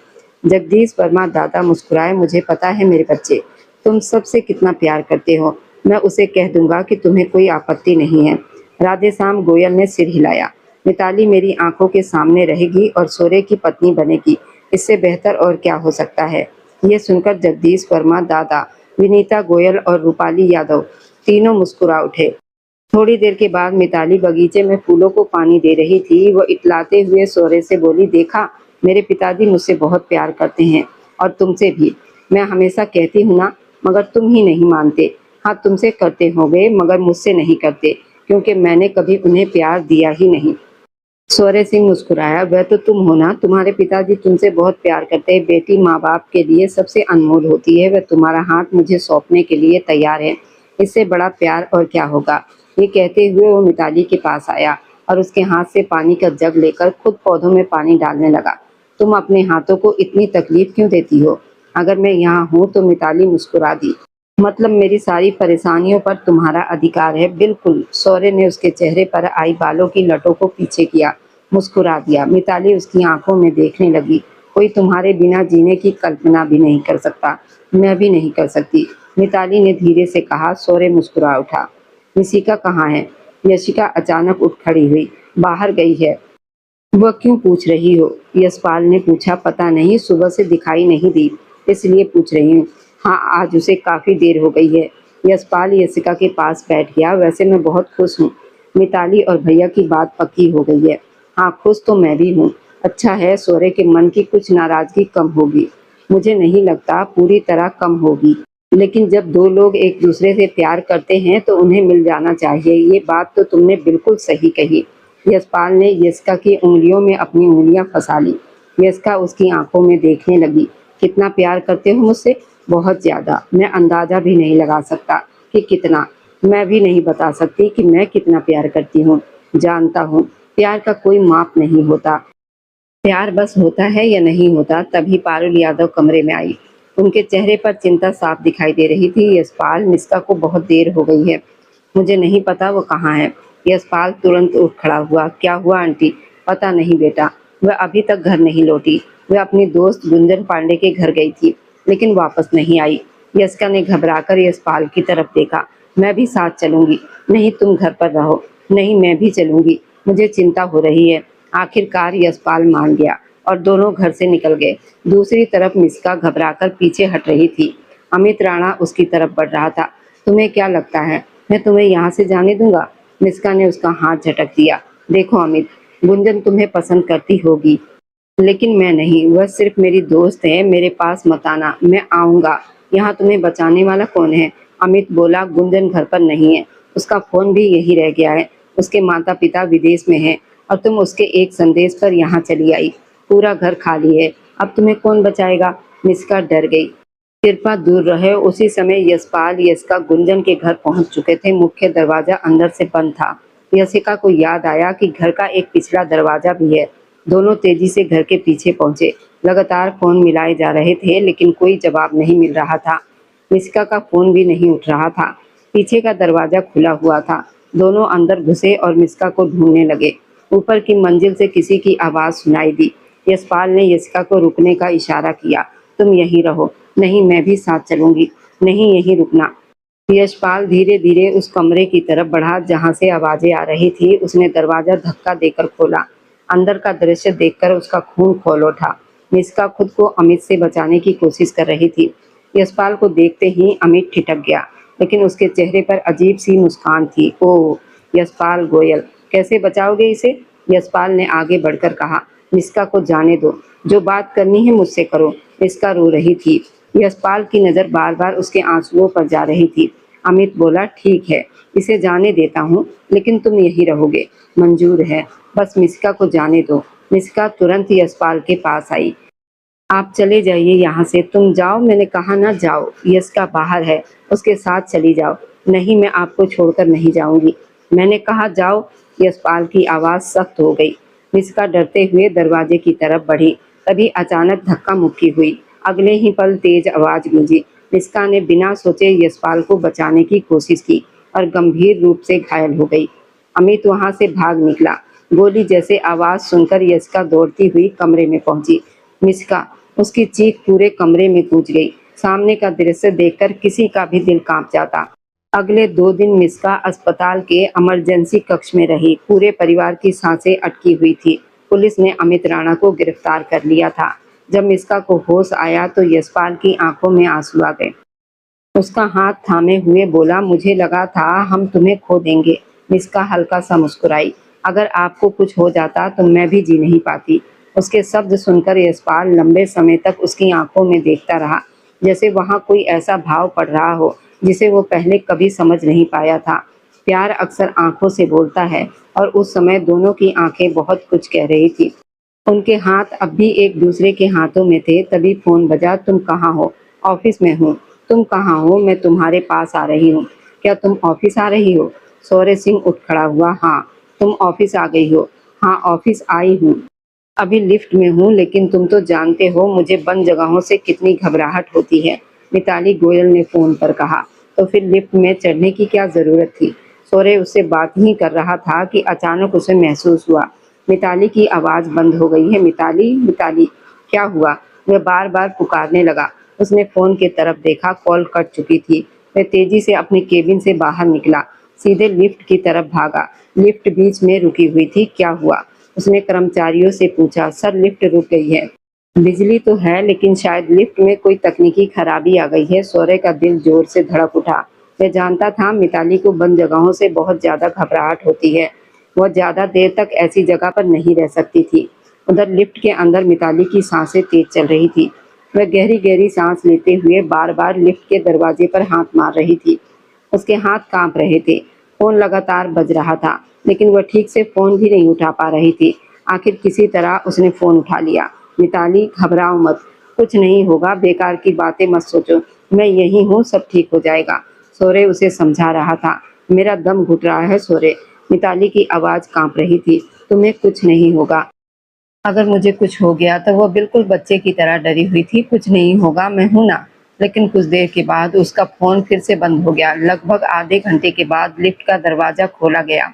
जगदीश वर्मा दादा मुस्कुराए। मुझे पता है मेरे बच्चे, तुम सबसे कितना प्यार करते हो। मैं उसे कह दूंगा कि तुम्हें कोई आपत्ति नहीं है। राधे श्याम गोयल ने सिर हिलाया। मिताली मेरी आंखों के सामने रहेगी और सोरे की पत्नी बनेगी। इससे बेहतर और क्या हो सकता है? ये सुनकर जगदीश वर्मा दादा, विनीता गोयल और रूपाली यादव तीनों मुस्कुरा उठे। थोड़ी देर के बाद मिताली बगीचे में फूलों को पानी दे रही थी। वो इतलाते हुए सौरे से बोली, देखा, मेरे पिताजी मुझसे बहुत प्यार करते हैं और तुमसे भी। मैं हमेशा कहती हूँ ना, मगर तुम ही नहीं मानते। हाँ, तुमसे करते होंगे मगर मुझसे नहीं करते, क्योंकि मैंने कभी उन्हें प्यार दिया ही नहीं। सौर्य सिंह मुस्कुराया, वह तो तुम हो ना, तुम्हारे पिताजी तुमसे बहुत प्यार करते हैं। बेटी माँ बाप के लिए सबसे अनमोल होती है। वह तुम्हारा हाथ मुझे सौंपने के लिए तैयार है। इससे बड़ा प्यार और क्या होगा। ये कहते हुए वो मिताली के पास आया और उसके हाथ से पानी का जग लेकर खुद पौधों में पानी डालने लगा। तुम अपने हाथों को इतनी तकलीफ क्यों देती हो? अगर मैं यहाँ हूँ तो मिताली मुस्कुरा दी। मतलब मेरी सारी परेशानियों पर तुम्हारा अधिकार है। बिल्कुल। सौर्य ने उसके चेहरे पर आई बालों की लटों को पीछे किया, मुस्कुरा दिया। मिताली उसकी आंखों में देखने लगी। कोई तुम्हारे बिना जीने की कल्पना भी नहीं कर सकता। मैं भी नहीं कर सकती, मिताली ने धीरे से कहा। सौर्य मुस्कुरा उठा। निशिका कहाँ है? यशिका अचानक उठ खड़ी हुई। बाहर गई है। वह क्यों पूछ रही हो? यशपाल ने पूछा। पता नहीं, सुबह से दिखाई नहीं दी, इसलिए पूछ रही हूँ। हाँ, आज उसे काफी देर हो गई है। यशपाल यशिका के पास बैठ गया। वैसे मैं बहुत खुश हूँ। मिताली और भैया की बात पक्की हो गई है। हाँ, खुश तो मैं भी हूँ। अच्छा है, सौर्य के मन की कुछ नाराजगी कम होगी। मुझे नहीं लगता पूरी तरह कम होगी, लेकिन जब दो लोग एक दूसरे से प्यार करते हैं तो उन्हें मिल जाना चाहिए। ये बात तो तुमने बिल्कुल सही कही। यशपाल ने यशिका की उंगलियों में अपनी उंगलियां फंसा ली। यशिका उसकी आंखों में देखने लगी। कितना प्यार करते हो मुझसे? बहुत ज्यादा। मैं अंदाजा भी नहीं लगा सकता कि कितना। मैं भी नहीं बता सकती कि मैं कितना प्यार करती हूँ। जानता हूँ, प्यार का कोई माप नहीं होता। प्यार बस होता है या नहीं होता। तभी पारुल यादव कमरे में आई। उनके चेहरे पर चिंता साफ दिखाई दे रही थी। यशपाल, निष्का को बहुत देर हो गई है। मुझे नहीं पता वो कहाँ है। यशपाल तुरंत उठ खड़ा हुआ। क्या हुआ आंटी? पता नहीं बेटा, वह अभी तक घर नहीं लौटी। वह अपनी दोस्त गुंजन पांडे के घर गई थी, लेकिन वापस नहीं आई। यशिका ने घबराकर यशपाल की तरफ देखा। मैं भी साथ चलूंगी। नहीं, तुम घर पर रहो। नहीं, मैं भी चलूंगी। मुझे चिंता हो रही है। आखिरकार यशपाल मान गया और दोनों घर से निकल गए। दूसरी तरफ मिस्का घबराकर पीछे हट रही थी। अमित राणा उसकी तरफ बढ़ रहा था। तुम्हें क्या लगता है मैं तुम्हें यहाँ से जाने दूंगा? मिस्का ने उसका हाथ झटक दिया। देखो अमित, गुंजन तुम्हें पसंद करती होगी, लेकिन मैं नहीं। वह सिर्फ मेरी दोस्त है। मेरे पास मत आना, मैं आऊंगा। यहाँ तुम्हें बचाने वाला कौन है? अमित बोला, गुंजन घर पर नहीं है। उसका फोन भी यही रह गया है। उसके माता पिता विदेश में हैं और तुम उसके एक संदेश पर यहाँ चली आई। पूरा घर खाली है। अब तुम्हें कौन बचाएगा? मिस्का डर गई। कृपा दूर रहे। उसी समय यशपाल यशिका गुंजन के घर पहुंच चुके थे। मुख्य दरवाजा अंदर से बंद था। यशिका को याद आया कि घर का एक पिछला दरवाजा भी है। दोनों तेजी से घर के पीछे पहुंचे। लगातार फोन मिलाए जा रहे थे, लेकिन कोई जवाब नहीं मिल रहा था। मिस्का का फोन भी नहीं उठ रहा था। पीछे का दरवाजा खुला हुआ था। दोनों अंदर घुसे और मिस्का को ढूंढने लगे। ऊपर की मंजिल से किसी की आवाज सुनाई दी। यशपाल ने यशिका को रुकने का इशारा किया। तुम यहीं रहो। नहीं, मैं भी साथ चलूंगी। नहीं, यहीं रुकना। यशपाल धीरे धीरे उस कमरे की तरफ बढ़ा जहां से आवाजें आ रही थी। उसने दरवाजा धक्का देकर खोला। अंदर का दृश्य देखकर उसका खून खौल उठा। मिस्का खुद को अमित से बचाने की कोशिश कर रही थी। यशपाल को देखते ही अमित ठिठक गया, लेकिन उसके चेहरे पर अजीब सी मुस्कान थी। ओह, यशपाल गोयल, कैसे बचाओगे इसे? यशपाल ने आगे बढ़कर कहा। मिस्का को जाने दो। जो बात करनी है मुझसे करो। मिस्का रो रही थी। यशपाल की नज़र बार बार उसके आंसुओं पर जा रही थी। अमित बोला, ठीक है, इसे जाने देता हूँ, लेकिन तुम यहीं रहोगे। मंजूर है, बस मिस्का को जाने दो। मिस्का तुरंत यशपाल के पास आई। आप चले जाइए यहाँ से। तुम जाओ, मैंने कहा ना जाओ। यशिका बाहर है, उसके साथ चली जाओ। नहीं, मैं आपको छोड़कर नहीं जाऊंगी। मैंने कहा जाओ। यशपाल की आवाज़ सख्त हो गई। मिस्का डरते हुए दरवाजे की तरफ बढ़ी। तभी अचानक धक्का मुक्की हुई। अगले ही पल तेज आवाज गूंजी। मिस्का ने बिना सोचे यशपाल को बचाने की कोशिश की और गंभीर रूप से घायल हो गई। अमित वहां से भाग निकला। गोली जैसे आवाज सुनकर यशिका दौड़ती हुई कमरे में पहुंची। मिस्का, उसकी चीख पूरे कमरे में गूंज गई। सामने का दृश्य देखकर किसी का भी दिल कांप जाता। अगले 2 दिन मिस्का अस्पताल के इमरजेंसी कक्ष में रही। पूरे परिवार की सांसें अटकी हुई थी। पुलिस ने अमित राणा को गिरफ्तार कर लिया था। जब मिस्का को होश आया तो यशपाल की आंखों में आंसू आ गए। उसका हाथ थामे हुए बोला, मुझे लगा था हम तुम्हें खो देंगे, मिस्का हल्का सा मुस्कुराई। अगर आपको कुछ हो जाता तो मैं भी जी नहीं पाती। उसके शब्द सुनकर यशपाल लंबे समय तक उसकी आंखों में देखता रहा, जैसे वहां कोई ऐसा भाव पड़ रहा हो जिसे वो पहले कभी समझ नहीं पाया था। प्यार अक्सर आंखों से बोलता है और उस समय दोनों की आंखें बहुत कुछ कह रही थी। उनके हाथ अब भी एक दूसरे के हाथों में थे। तभी फोन बजा। तुम कहाँ हो? ऑफिस में हूँ। तुम कहाँ हो? मैं तुम्हारे पास आ रही हूँ। क्या तुम ऑफिस आ रही हो? सौर्य सिंह उठ खड़ा हुआ। हाँ। तुम ऑफिस आ गई हो? हाँ, ऑफिस आई हूँ। अभी लिफ्ट में हूँ, लेकिन तुम तो जानते हो मुझे बंद जगहों से कितनी घबराहट होती है, मिताली गोयल ने फोन पर कहा। तो फिर लिफ्ट में चढ़ने की क्या जरूरत थी? सौर्य उससे बात ही कर रहा था कि अचानक उसे महसूस हुआ मिताली की आवाज बंद हो गई है। मिताली, मिताली, क्या हुआ? वह बार बार पुकारने लगा। उसने फोन की तरफ देखा, कॉल कट चुकी थी। वह तेजी से अपने केबिन से बाहर निकला, सीधे लिफ्ट की तरफ भागा। लिफ्ट बीच में रुकी हुई थी। क्या हुआ? उसने कर्मचारियों से पूछा। सर, लिफ्ट रुक गई है। बिजली तो है, लेकिन शायद लिफ्ट में कोई तकनीकी खराबी आ गई है। सौर्य का दिल जोर से धड़क उठा। वह जानता था मिताली को बंद जगहों से बहुत ज्यादा घबराहट होती है। वह ज्यादा देर तक ऐसी जगह पर नहीं रह सकती थी। उधर लिफ्ट के अंदर मिताली की सांसें तेज चल रही थी। वह गहरी गहरी सांस लेते हुए बार बार लिफ्ट के दरवाजे पर हाथ मार रही थी। उसके हाथ कांप रहे थे। फोन लगातार बज रहा था, लेकिन वह ठीक से फोन भी नहीं उठा पा रही थी। आखिर किसी तरह उसने फोन उठा लिया। मिताली, घबराओ मत, कुछ नहीं होगा, बेकार की बातें मत सोचो, मैं यहीं हूँ, सब ठीक हो जाएगा। सौर्य उसे समझा रहा था। मेरा दम घुट रहा है सौर्य। मिताली की आवाज कांप रही थी। तुम्हें कुछ नहीं होगा। अगर मुझे कुछ हो गया तो वो बिल्कुल बच्चे की तरह डरी हुई थी। कुछ नहीं होगा, मैं हूं ना। लेकिन कुछ देर के बाद उसका फोन फिर से बंद हो गया। लगभग आधे घंटे के बाद लिफ्ट का दरवाजा खोला गया।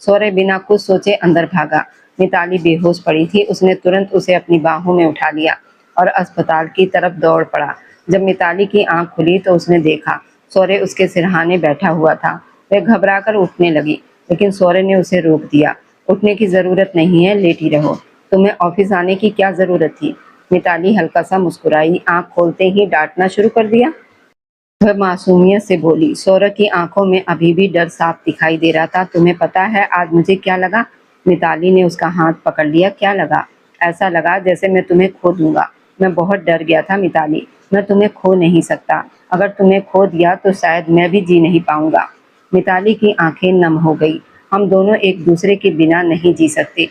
सौर्य बिना कुछ सोचे अंदर भागा। मिताली बेहोश पड़ी थी। उसने तुरंत उसे अपनी बाहों में उठा लिया और अस्पताल की तरफ दौड़ पड़ा। जब मिताली की आंख खुली तो उसने देखा सौर्य उसके सिरहाने बैठा हुआ था। वह घबराकर उठने लगी, लेकिन सौर्य ने उसे रोक दिया। उठने की जरूरत नहीं है, लेटी रहो। तुम्हें ऑफिस आने की क्या जरूरत थी? मिताली हल्का सा मुस्कुराई। आंख खोलते ही डांटना शुरू कर दिया? वह मासूमियत से बोली। सौरभ की आंखों में अभी भी डर साफ दिखाई दे रहा था। तुम्हें पता है आज मुझे क्या लगा? मिताली ने उसका हाथ पकड़ लिया। क्या लगा? ऐसा लगा जैसे मैं तुम्हें खो दूंगा। मैं बहुत डर गया था मिताली। मैं तुम्हें खो नहीं सकता। अगर तुम्हें खो दिया तो शायद मैं भी जी नहीं पाऊंगा। मिताली की आंखें नम हो गई। हम दोनों एक दूसरे के बिना नहीं जी सकते।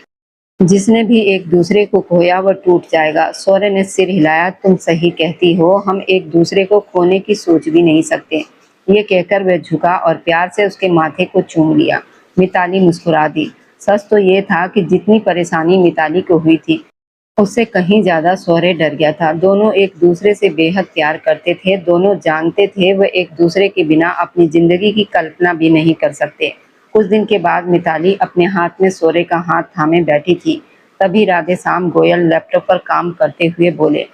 जिसने भी एक दूसरे को खोया वह टूट जाएगा। सौर्य ने सिर हिलाया। तुम सही कहती हो, हम एक दूसरे को खोने की सोच भी नहीं सकते। ये कहकर वह झुका और प्यार से उसके माथे को चूम लिया। मिताली मुस्कुरा दी। सच तो ये था कि जितनी परेशानी मिताली को हुई थी, उससे कहीं ज्यादा सौर्य डर गया था। दोनों एक दूसरे से बेहद प्यार करते थे। दोनों जानते थे वह एक दूसरे के बिना अपनी जिंदगी की कल्पना भी नहीं कर सकते। कुछ दिन के बाद मिताली अपने हाथ में सौर्य का हाथ थामे बैठी थी। तभी राधे श्याम गोयल लैपटॉप पर काम करते हुए बोले।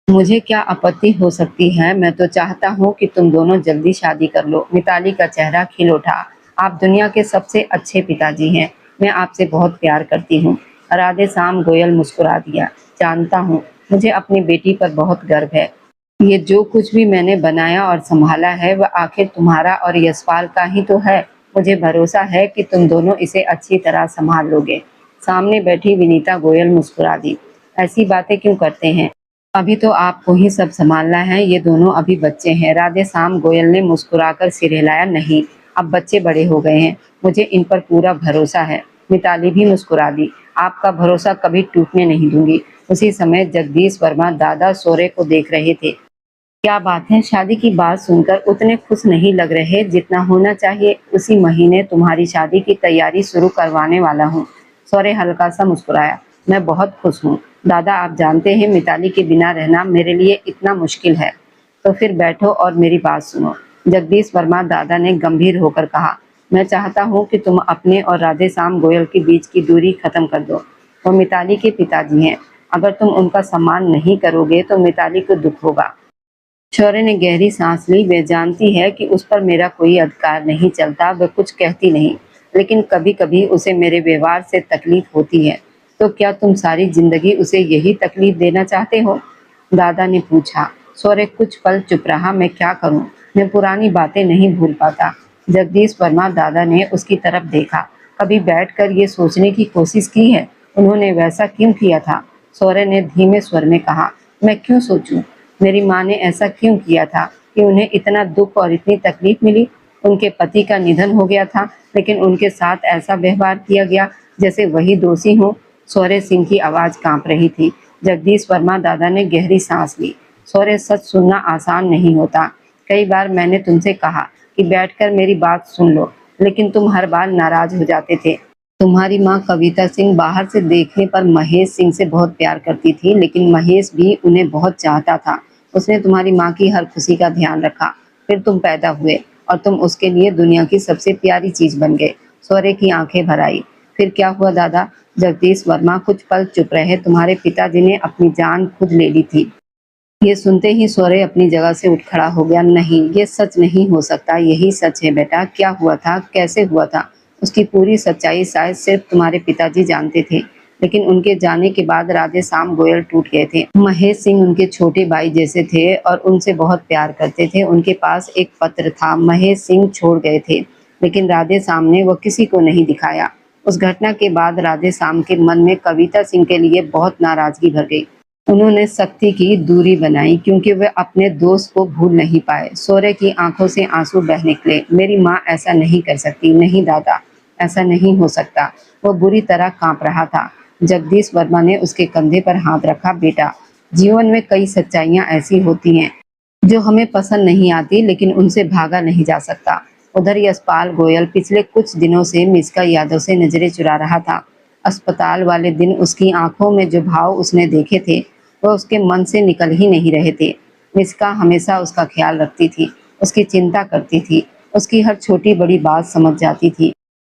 मुझे क्या आपत्ति हो सकती है? मैं तो चाहता हूँ कि तुम दोनों जल्दी शादी कर लो। मिताली का चेहरा खिल उठा। आप दुनिया के सबसे अच्छे पिताजी हैं। मैं आपसे बहुत प्यार करती हूँ। राधे श्याम गोयल मुस्कुरा दिया। जानता हूँ, मुझे अपनी बेटी पर बहुत गर्व है। ये जो कुछ भी मैंने बनाया और संभाला है वह आखिर तुम्हारा और यशपाल का ही तो है। मुझे भरोसा है कि तुम दोनों इसे अच्छी तरह संभाल लोगे। सामने बैठी विनीता गोयल मुस्कुरा दी। ऐसी बातें क्यों करते हैं? अभी तो आपको ही सब संभालना है। ये दोनों अभी बच्चे हैं। राधे श्याम गोयल ने मुस्कुराकर सिर हिलाया। नहीं, अब बच्चे बड़े हो गए हैं। मुझे इन पर पूरा भरोसा है। मिताली भी मुस्कुरा दी। आपका भरोसा कभी टूटने नहीं दूंगी। उसी समय जगदीश वर्मा दादा सौर्य को देख रहे थे। क्या बात है, शादी की बात सुनकर उतने खुश नहीं लग रहे जितना होना चाहिए। उसी महीने तुम्हारी शादी की तैयारी शुरू करवाने वाला हूँ। सौर्य हल्का सा मुस्कुराया। मैं बहुत खुश हूँ दादा। आप जानते हैं मिताली के बिना रहना मेरे लिए इतना मुश्किल है। तो फिर बैठो और मेरी बात सुनो। जगदीश वर्मा दादा ने गंभीर होकर कहा। मैं चाहता हूँ कि तुम अपने और राधे श्याम गोयल के बीच की दूरी खत्म कर दो। वो मिताली के पिताजी हैं। अगर तुम उनका सम्मान नहीं करोगे तो मिताली को दुख होगा। शौर्य ने गहरी सांस ली। वह जानती है कि उस पर मेरा कोई अधिकार नहीं चलता। वह कुछ कहती नहीं, लेकिन कभी कभी उसे मेरे व्यवहार से तकलीफ होती है। तो क्या तुम सारी जिंदगी उसे यही तकलीफ देना चाहते हो? दादा ने पूछा। शौर्य कुछ पल चुप रहा। मैं क्या करूं? मैं पुरानी बातें नहीं भूल पाता। जगदीश वर्मा दादा ने उसकी तरफ देखा। कभी बैठकर ये सोचने की कोशिश की है उन्होंने वैसा क्यों किया था? सौर्य ने धीमे स्वर में कहा, मैं क्यों सोचूं? मेरी माँ ने ऐसा क्यों किया था कि उन्हें इतना दुख और इतनी तकलीफ मिली? उनके पति का निधन हो गया था, लेकिन उनके साथ ऐसा व्यवहार किया गया जैसे वही दोषी हो। सौर्य सिंह की आवाज कांप रही थी। जगदीश वर्मा दादा ने गहरी सांस ली। सौर्य, सच सुनना आसान नहीं होता। कई बार मैंने तुमसे कहा कि बैठकर मेरी बात सुन लो, लेकिन तुम हर बार नाराज हो जाते थे। तुम्हारी माँ कविता सिंह बाहर से देखने पर महेश सिंह से बहुत प्यार करती थी, लेकिन महेश भी उन्हें बहुत चाहता था। उसने तुम्हारी माँ की हर खुशी का ध्यान रखा। फिर तुम पैदा हुए और तुम उसके लिए दुनिया की सबसे प्यारी चीज बन गए। सौर्य की आंखें भर आई। फिर क्या हुआ दादा? जगदीश वर्मा कुछ पल चुप रहे। तुम्हारे पिताजी ने अपनी जान खुद ले ली थी। ये सुनते ही सौर्य अपनी जगह से उठ खड़ा हो गया। नहीं, ये सच नहीं हो सकता। यही सच है बेटा। क्या हुआ था? कैसे हुआ था? उसकी पूरी सच्चाई शायद सिर्फ तुम्हारे पिताजी जानते थे, लेकिन उनके जाने के बाद राधे श्याम गोयल टूट गए थे। महेश सिंह उनके छोटे भाई जैसे थे और उनसे बहुत प्यार करते थे। उनके पास एक पत्र था, महेश सिंह छोड़ गए थे, लेकिन राधे श्याम ने वो किसी को नहीं दिखाया। उस घटना के बाद राधे श्याम के मन में कविता सिंह के लिए बहुत नाराजगी भर गई। उन्होंने सख्ती की दूरी बनाई क्योंकि वे अपने दोस्त को भूल नहीं पाए। सौर्य की आंखों से आंसू बह निकले। मेरी माँ ऐसा नहीं कर सकती। नहीं दादा, ऐसा नहीं हो सकता। वो बुरी तरह कांप रहा था। जगदीश वर्मा ने उसके कंधे पर हाथ रखा। बेटा, जीवन में कई सच्चाइयां ऐसी होती हैं जो हमें पसंद नहीं आती, लेकिन उनसे भागा नहीं जा सकता। उधर यशपाल गोयल पिछले कुछ दिनों से मिस्का यादव से नजरें चुरा रहा था। अस्पताल वाले दिन उसकी आंखों में जो भाव उसने देखे थे वह उसके मन से निकल ही नहीं रहे थे। मिस्का हमेशा उसका ख्याल रखती थी, उसकी चिंता करती थी, उसकी हर छोटी बड़ी बात समझ जाती थी।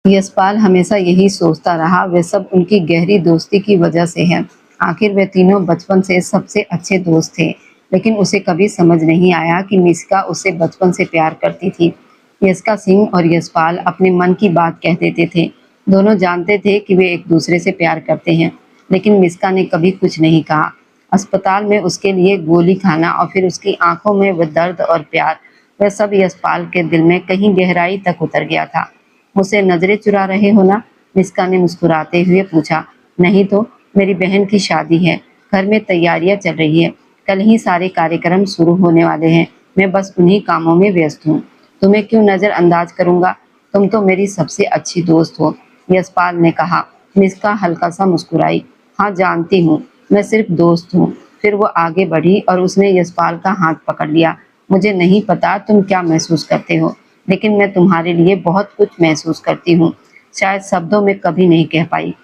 यशपाल हमेशा यही सोचता रहा, वे सब उनकी गहरी दोस्ती की वजह से है। आखिर वे तीनों बचपन से सबसे अच्छे दोस्त थे, लेकिन उसे कभी समझ नहीं आया कि मिस्का उससे बचपन से प्यार करती थी। यस्का सिंह और यशपाल अपने मन की बात कह देते थे। दोनों जानते थे कि वे एक दूसरे से प्यार करते हैं, लेकिन मिस्का ने कभी कुछ नहीं कहा। अस्पताल में उसके लिए गोली खाना और फिर उसकी आंखों में वह दर्द और प्यार, वह सब यशपाल के दिल में कहीं गहराई तक उतर गया था। मुझसे नजरें चुरा रहे हो ना? मिस्का ने मुस्कुराते हुए पूछा। नहीं तो, मेरी बहन की शादी है, घर में तैयारियां चल रही है, कल ही सारे कार्यक्रम शुरू होने वाले हैं। मैं बस उन्हीं कामों में व्यस्त हूँ। तुम्हें क्यों नजरअंदाज करूंगा? तुम तो मेरी सबसे अच्छी दोस्त हो, यशपाल ने कहा। मिस्का हल्का सा मुस्कुराई। हाँ जानती हूँ, मैं सिर्फ दोस्त हूँ। फिर वो आगे बढ़ी और उसने यशपाल का हाथ पकड़ लिया। मुझे नहीं पता तुम क्या महसूस करते हो, लेकिन मैं तुम्हारे लिए बहुत कुछ महसूस करती हूँ। शायद शब्दों में कभी नहीं कह पाई,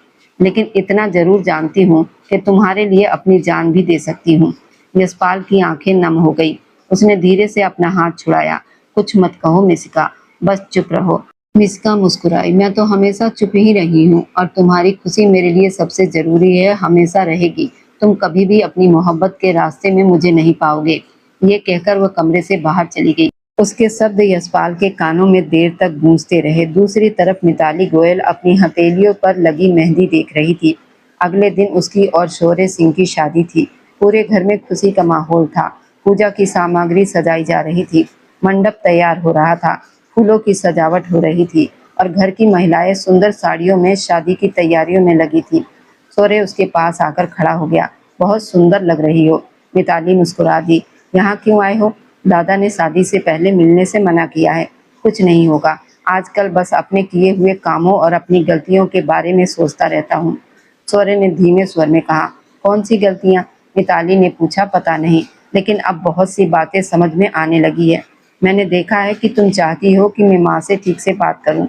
लेकिन इतना जरूर जानती हूँ कि तुम्हारे लिए अपनी जान भी दे सकती हूँ। यशपाल की आंखें नम हो गई। उसने धीरे से अपना हाथ छुड़ाया। कुछ मत कहो मिस्का, बस चुप रहो। मिस्का मुस्कुराई। मैं तो हमेशा चुप ही रही हूँ और तुम्हारी खुशी मेरे लिए सबसे जरूरी है, हमेशा रहेगी। तुम कभी भी अपनी मोहब्बत के रास्ते में मुझे नहीं पाओगे। ये कहकर वह कमरे से बाहर चली गई। उसके शब्द यशपाल के कानों में देर तक गूंजते रहे। दूसरी तरफ मिताली गोयल अपनी हथेलियों पर लगी मेहंदी देख रही थी। अगले दिन उसकी और शौर्य सिंह की शादी थी। पूरे घर में खुशी का माहौल था। पूजा की सामग्री सजाई जा रही थी, मंडप तैयार हो रहा था, फूलों की सजावट हो रही थी और घर की महिलाएं सुंदर साड़ियों में शादी की तैयारियों में लगी थी। सौर्य उसके पास आकर खड़ा हो गया। बहुत सुंदर लग रही हो। मिताली मुस्कुरा दी। यहाँ क्यों आए हो? दादा ने शादी से पहले मिलने से मना किया है। कुछ नहीं होगा, आजकल बस अपने किए हुए कामों और अपनी गलतियों के बारे में सोचता रहता हूँ। सौर्य ने धीमे स्वर में कहा। कौन सी गलतियाँ? मिताली ने पूछा। पता नहीं, लेकिन अब बहुत सी बातें समझ में आने लगी है। मैंने देखा है कि तुम चाहती हो कि मैं माँ से ठीक से बात करूं।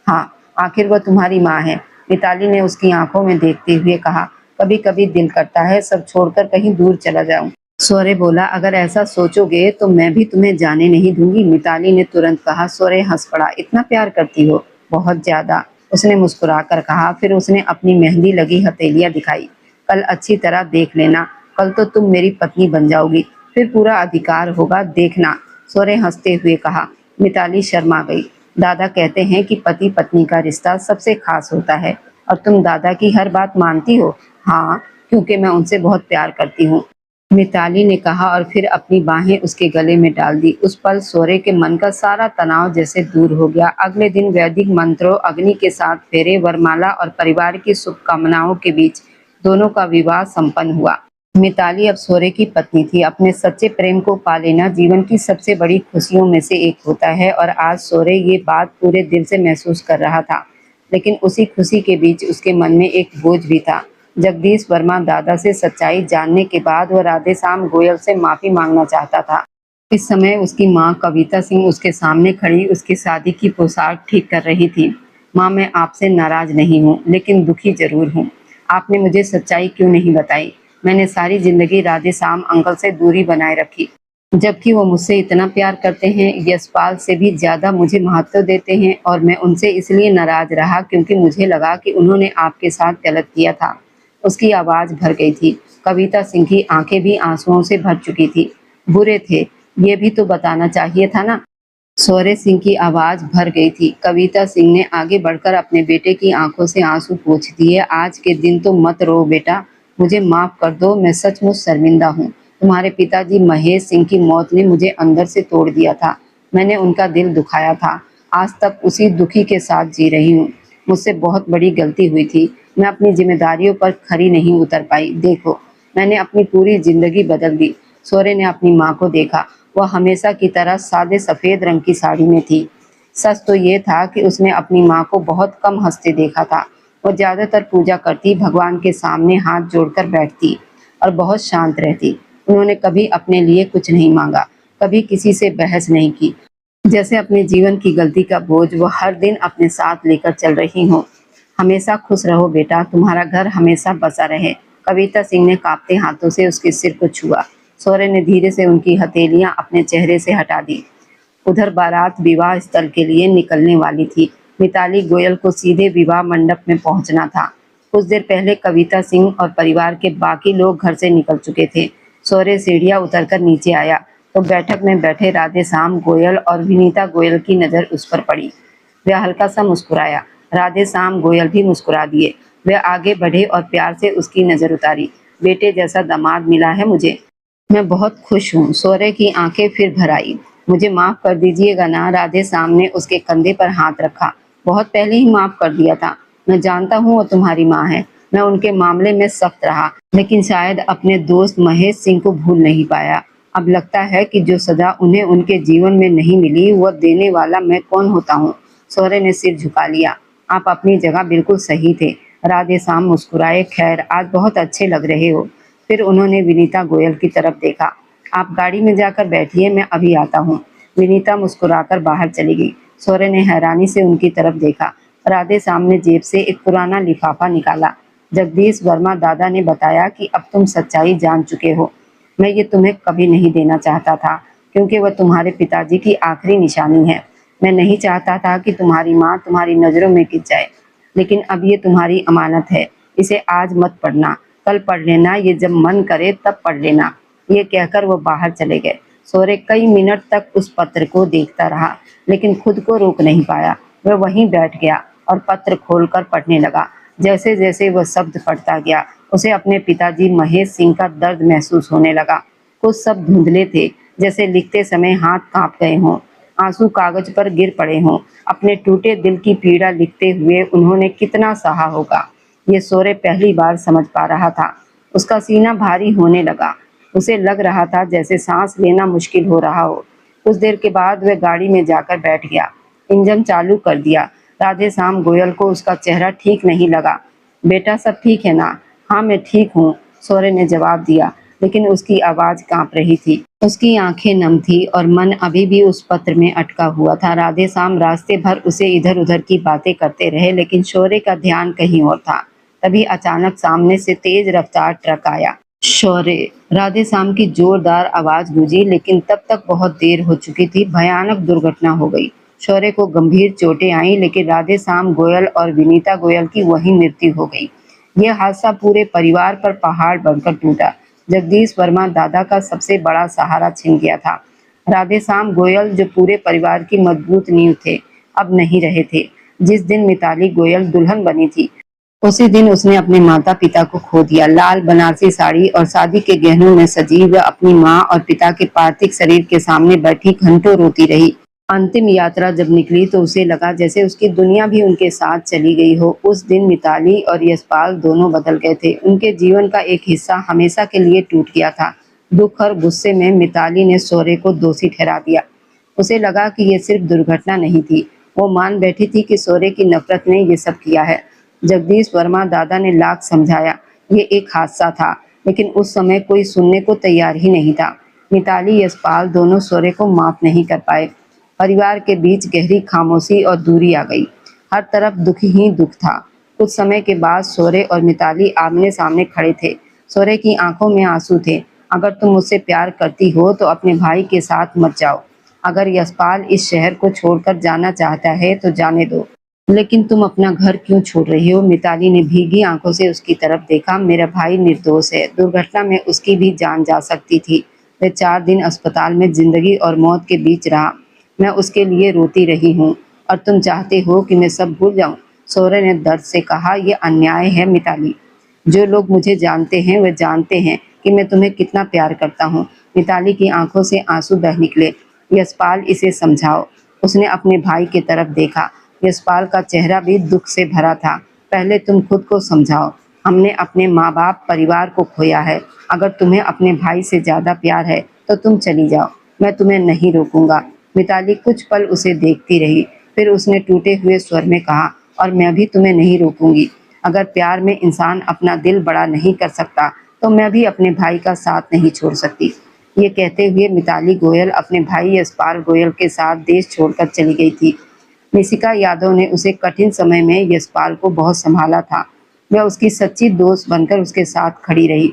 हाँ, आखिर वह तुम्हारी माँ है, मिताली ने उसकी आंखों में देखते हुए कहा। कभी कभी दिल करता है सब छोड़कर कहीं दूर चला जाऊं। सौर्य बोला, अगर ऐसा सोचोगे तो मैं भी तुम्हें जाने नहीं दूंगी, मिताली ने तुरंत कहा। सौर्य हंस पड़ा। इतना प्यार करती हो? बहुत ज्यादा, उसने मुस्कुरा कर कहा। फिर उसने अपनी मेहंदी लगी हथेलियां दिखाई। कल अच्छी तरह देख लेना, कल तो तुम मेरी पत्नी बन जाओगी, फिर पूरा अधिकार होगा, देखना, सौर्य हंसते हुए कहा। मिताली शर्मा गई। दादा कहते हैं कि पति पत्नी का रिश्ता सबसे खास होता है, और तुम दादा की हर बात मानती हो? हाँ, क्योंकि मैं उनसे बहुत प्यार करती हूँ। मिताली ने कहा और फिर अपनी बाहें उसके गले में डाल दी। उस पल सौर्य के मन का सारा तनाव जैसे दूर हो गया। अगले दिन वैदिक मंत्रों, अग्नि के साथ फेरे, वरमाला और परिवार की शुभकामनाओं के बीच दोनों का विवाह संपन्न हुआ। मिताली अब सौर्य की पत्नी थी। अपने सच्चे प्रेम को पा लेना जीवन की सबसे बड़ी खुशियों में से एक होता है और आज सौर्य ये बात पूरे दिल से महसूस कर रहा था। लेकिन उसी खुशी के बीच उसके मन में एक बोझ भी था। जगदीश वर्मा दादा से सच्चाई जानने के बाद वह राधेश्याम गोयल से माफी मांगना चाहता था। इस समय उसकी माँ कविता सिंह उसके सामने खड़ी उसकी शादी की पोशाक ठीक कर रही थी। माँ, मैं आपसे नाराज नहीं हूँ, लेकिन दुखी जरूर हूँ। आपने मुझे सच्चाई क्यों नहीं बताई? मैंने सारी जिंदगी राधेश्याम अंकल से दूरी बनाए रखी, जबकि वो मुझसे इतना प्यार करते हैं, यशपाल से भी ज्यादा मुझे महत्व देते हैं, और मैं उनसे इसलिए नाराज रहा क्योंकि मुझे लगा कि उन्होंने आपके साथ गलत किया था। उसकी आवाज भर गई थी। कविता सिंह की आंखें भी आंसुओं से भर चुकी थी। बुरे थे, ये भी तो बताना चाहिए था ना। सौर्य सिंह की आवाज भर गई थी। कविता सिंह ने आगे बढ़कर अपने बेटे की आंखों से आंसू पोंछ दिए। आज के दिन तो मत रो बेटा, मुझे माफ कर दो, मैं सचमुच शर्मिंदा हूँ। तुम्हारे पिताजी महेश सिंह की मौत ने मुझे अंदर से तोड़ दिया था। मैंने उनका दिल दुखाया था। आज तक उसी दुखी के साथ जी रही हूँ। मुझसे बहुत बड़ी गलती हुई थी। मैं अपनी जिम्मेदारियों पर खरी नहीं उतर पाई। देखो, मैंने अपनी पूरी जिंदगी बदल दी। सौर्य ने अपनी माँ को देखा। वह हमेशा की तरह सादे सफेद रंग की साड़ी में थी। सच तो ये था कि उसने अपनी माँ को बहुत कम हंसते देखा था। वो ज्यादातर पूजा करती, भगवान के सामने हाथ जोड़कर बैठती और बहुत शांत रहती। उन्होंने कभी अपने लिए कुछ नहीं मांगा, कभी किसी से बहस नहीं की। जैसे अपने जीवन की गलती का बोझ वो हर दिन अपने साथ लेकर चल रही हो। हमेशा खुश रहो बेटा, तुम्हारा घर हमेशा बसा रहे। कविता सिंह ने कांपते हाथों से उसके सिर को छुआ। सौर्य ने धीरे से उनकी हथेलियां अपने चेहरे से हटा दी। उधर बारात विवाह स्थल के लिए निकलने वाली थी। मिताली गोयल को सीधे विवाह मंडप में पहुंचना था। कुछ देर पहले कविता सिंह और परिवार के बाकी लोग घर से निकल चुके थे। सौर्य सीढ़ियां उतरकर नीचे आया तो बैठक में बैठे राधेश्याम गोयल और विनीता गोयल की नजर उस पर पड़ी। वह हल्का सा मुस्कुराया। राधेश्याम गोयल भी मुस्कुरा दिए। वे आगे बढ़े और प्यार से उसकी नजर उतारी। बेटे जैसा दामाद मिला है मुझे, मैं बहुत खुश हूँ। सौर्य की आंखें फिर भर आई। मुझे माफ कर दीजिएगा ना। राधेश्याम ने उसके कंधे पर हाथ रखा। बहुत पहले ही माफ कर दिया था। मैं जानता हूँ वो तुम्हारी माँ है। मैं उनके मामले में सख्त रहा, लेकिन शायद अपने दोस्त महेश सिंह को भूल नहीं पाया। अब लगता है कि जो सजा उन्हें उनके जीवन में नहीं मिली, वह देने वाला मैं कौन होता हूँ। सौर्य ने सिर झुका लिया। आप अपनी जगह बिल्कुल सही थे। राधेश्याम मुस्कुराए। खैर, आज बहुत अच्छे लग रहे हो। फिर उन्होंने विनीता गोयल की तरफ देखा। आप गाड़ी में जाकर बैठिए, मैं अभी आता हूँ। विनीता मुस्कुराकर बाहर चली गई। सौर्य ने हैरानी से उनकी तरफ देखा। राधेश्याम ने जेब से एक पुराना लिफाफा निकाला। जगदीश वर्मा दादा ने बताया कि अब तुम सच्चाई जान चुके हो। मैं ये तुम्हें कभी नहीं देना चाहता था, क्योंकि वह तुम्हारे पिताजी की आखिरी निशानी है। मैं नहीं चाहता था कि तुम्हारी माँ तुम्हारी नजरों में गिर जाए, लेकिन अब ये तुम्हारी अमानत है। इसे आज मत पढ़ना, कल पढ़ लेना, ये जब मन करे तब पढ़ लेना। ये कहकर वो बाहर चले गए। सौर्य कई मिनट तक उस पत्र को देखता रहा, लेकिन खुद को रोक नहीं पाया। वह वहीं बैठ गया और पत्र खोलकर पढ़ने लगा। जैसे जैसे वह शब्द पढ़ता गया, उसे अपने पिताजी महेश सिंह का दर्द महसूस होने लगा। कुछ शब्द धुंधले थे, जैसे लिखते समय हाथ कांप गए हों, आंसू कागज पर गिर पड़े हों। अपने टूटे दिल की पीड़ा लिखते हुए उन्होंने कितना सहा होगा, ये सौर्य पहली बार समझ पा रहा था। उसका सीना भारी होने लगा। उसे लग रहा था जैसे सांस लेना मुश्किल हो रहा हो। कुछ देर के बाद वह गाड़ी में जाकर बैठ गया। इंजन चालू कर दिया। राधेश्याम गोयल को उसका चेहरा ठीक नहीं लगा। बेटा, सब ठीक है ना? हाँ, मैं ठीक हूँ, सौर्य ने जवाब दिया, लेकिन उसकी आवाज कांप रही थी। उसकी आंखें नम थी और मन अभी भी उस पत्र में अटका हुआ था। राधेश्याम रास्ते भर उसे इधर उधर की बातें करते रहे, लेकिन शौर्य का ध्यान कहीं और था। तभी अचानक सामने से तेज रफ्तार ट्रक आया। शौर्य, राधेश्याम की जोरदार आवाज गूंजी, लेकिन तब तक बहुत देर हो चुकी थी। भयानक दुर्घटना हो गई। शौर्य को गंभीर चोटें आईं, लेकिन राधेश्याम गोयल और विनीता गोयल की वहीं मृत्यु हो गई। यह हादसा पूरे परिवार पर पहाड़ बनकर टूटा। जगदीश वर्मा दादा का सबसे बड़ा सहारा छिन गया था। राधेश्याम गोयल, जो पूरे परिवार की मजबूत नींव थे, अब नहीं रहे थे। जिस दिन मिताली गोयल दुल्हन बनी थी, उसी दिन उसने अपने माता पिता को खो दिया। लाल बनारसी साड़ी और शादी के गहनों में सजी वह अपनी माँ और पिता के पार्थिव शरीर के सामने बैठी घंटों रोती रही। अंतिम यात्रा जब निकली तो उसे लगा जैसे उसकी दुनिया भी उनके साथ चली गई हो। उस दिन मिताली और यशपाल दोनों बदल गए थे। उनके जीवन का एक हिस्सा हमेशा के लिए टूट गया था। दुख और गुस्से में मिताली ने शौर्य को दोषी ठहरा दिया। उसे लगा कि ये सिर्फ दुर्घटना नहीं थी। वो मान बैठी थी कि शौर्य की नफरत ने ये सब किया है। जगदीश वर्मा दादा ने लाख समझाया, ये एक हादसा था, लेकिन उस समय कोई सुनने को तैयार ही नहीं था। मिताली यशपाल दोनों शौर्य को माफ नहीं कर पाए। परिवार के बीच गहरी खामोशी और दूरी आ गई। हर तरफ दुख ही दुख था। कुछ समय के बाद शौर्य और मिताली आमने सामने खड़े थे। शौर्य की आंखों में आंसू थे। अगर तुम मुझसे प्यार करती हो तो अपने भाई के साथ मत जाओ। अगर यशपाल इस शहर को छोड़कर जाना चाहता है तो जाने दो, लेकिन तुम अपना घर क्यों छोड़ रही हो? मिताली ने भीगी आंखों से उसकी तरफ देखा। मेरा भाई निर्दोष है। दुर्घटना में उसकी भी जान जा सकती थी। वह 4 दिन अस्पताल में जिंदगी और मौत के बीच रहा। मैं उसके लिए रोती रही हूँ और तुम चाहते हो कि मैं सब भूल जाऊं? शौर्य ने दर्द से कहा, यह अन्याय है मिताली। जो लोग मुझे जानते हैं वे जानते हैं कि मैं तुम्हें कितना प्यार करता हूँ। मिताली की आंखों से आंसू बह निकले। यशपाल, इसे समझाओ। उसने अपने भाई की तरफ देखा। यशपाल का चेहरा भी दुख से भरा था। पहले तुम खुद को समझाओ। हमने अपने माँ बाप परिवार को खोया है। अगर तुम्हें अपने भाई से ज्यादा प्यार है तो तुम चली जाओ। मैं तुम्हें नहीं रोकूंगा। मिताली कुछ पल उसे देखती रही। फिर उसने टूटे हुए स्वर में कहा, और मैं भी तुम्हें नहीं रोकूंगी। अगर प्यार में इंसान अपना दिल बड़ा नहीं कर सकता तो मैं भी अपने भाई का साथ नहीं छोड़ सकती। ये कहते हुए मिताली गोयल अपने भाई यशपाल गोयल के साथ देश छोड़कर चली गई थी। निशिका यादव ने उसे कठिन समय में यशपाल को बहुत संभाला था। वह उसकी सच्ची दोस्त बनकर उसके साथ खड़ी रही।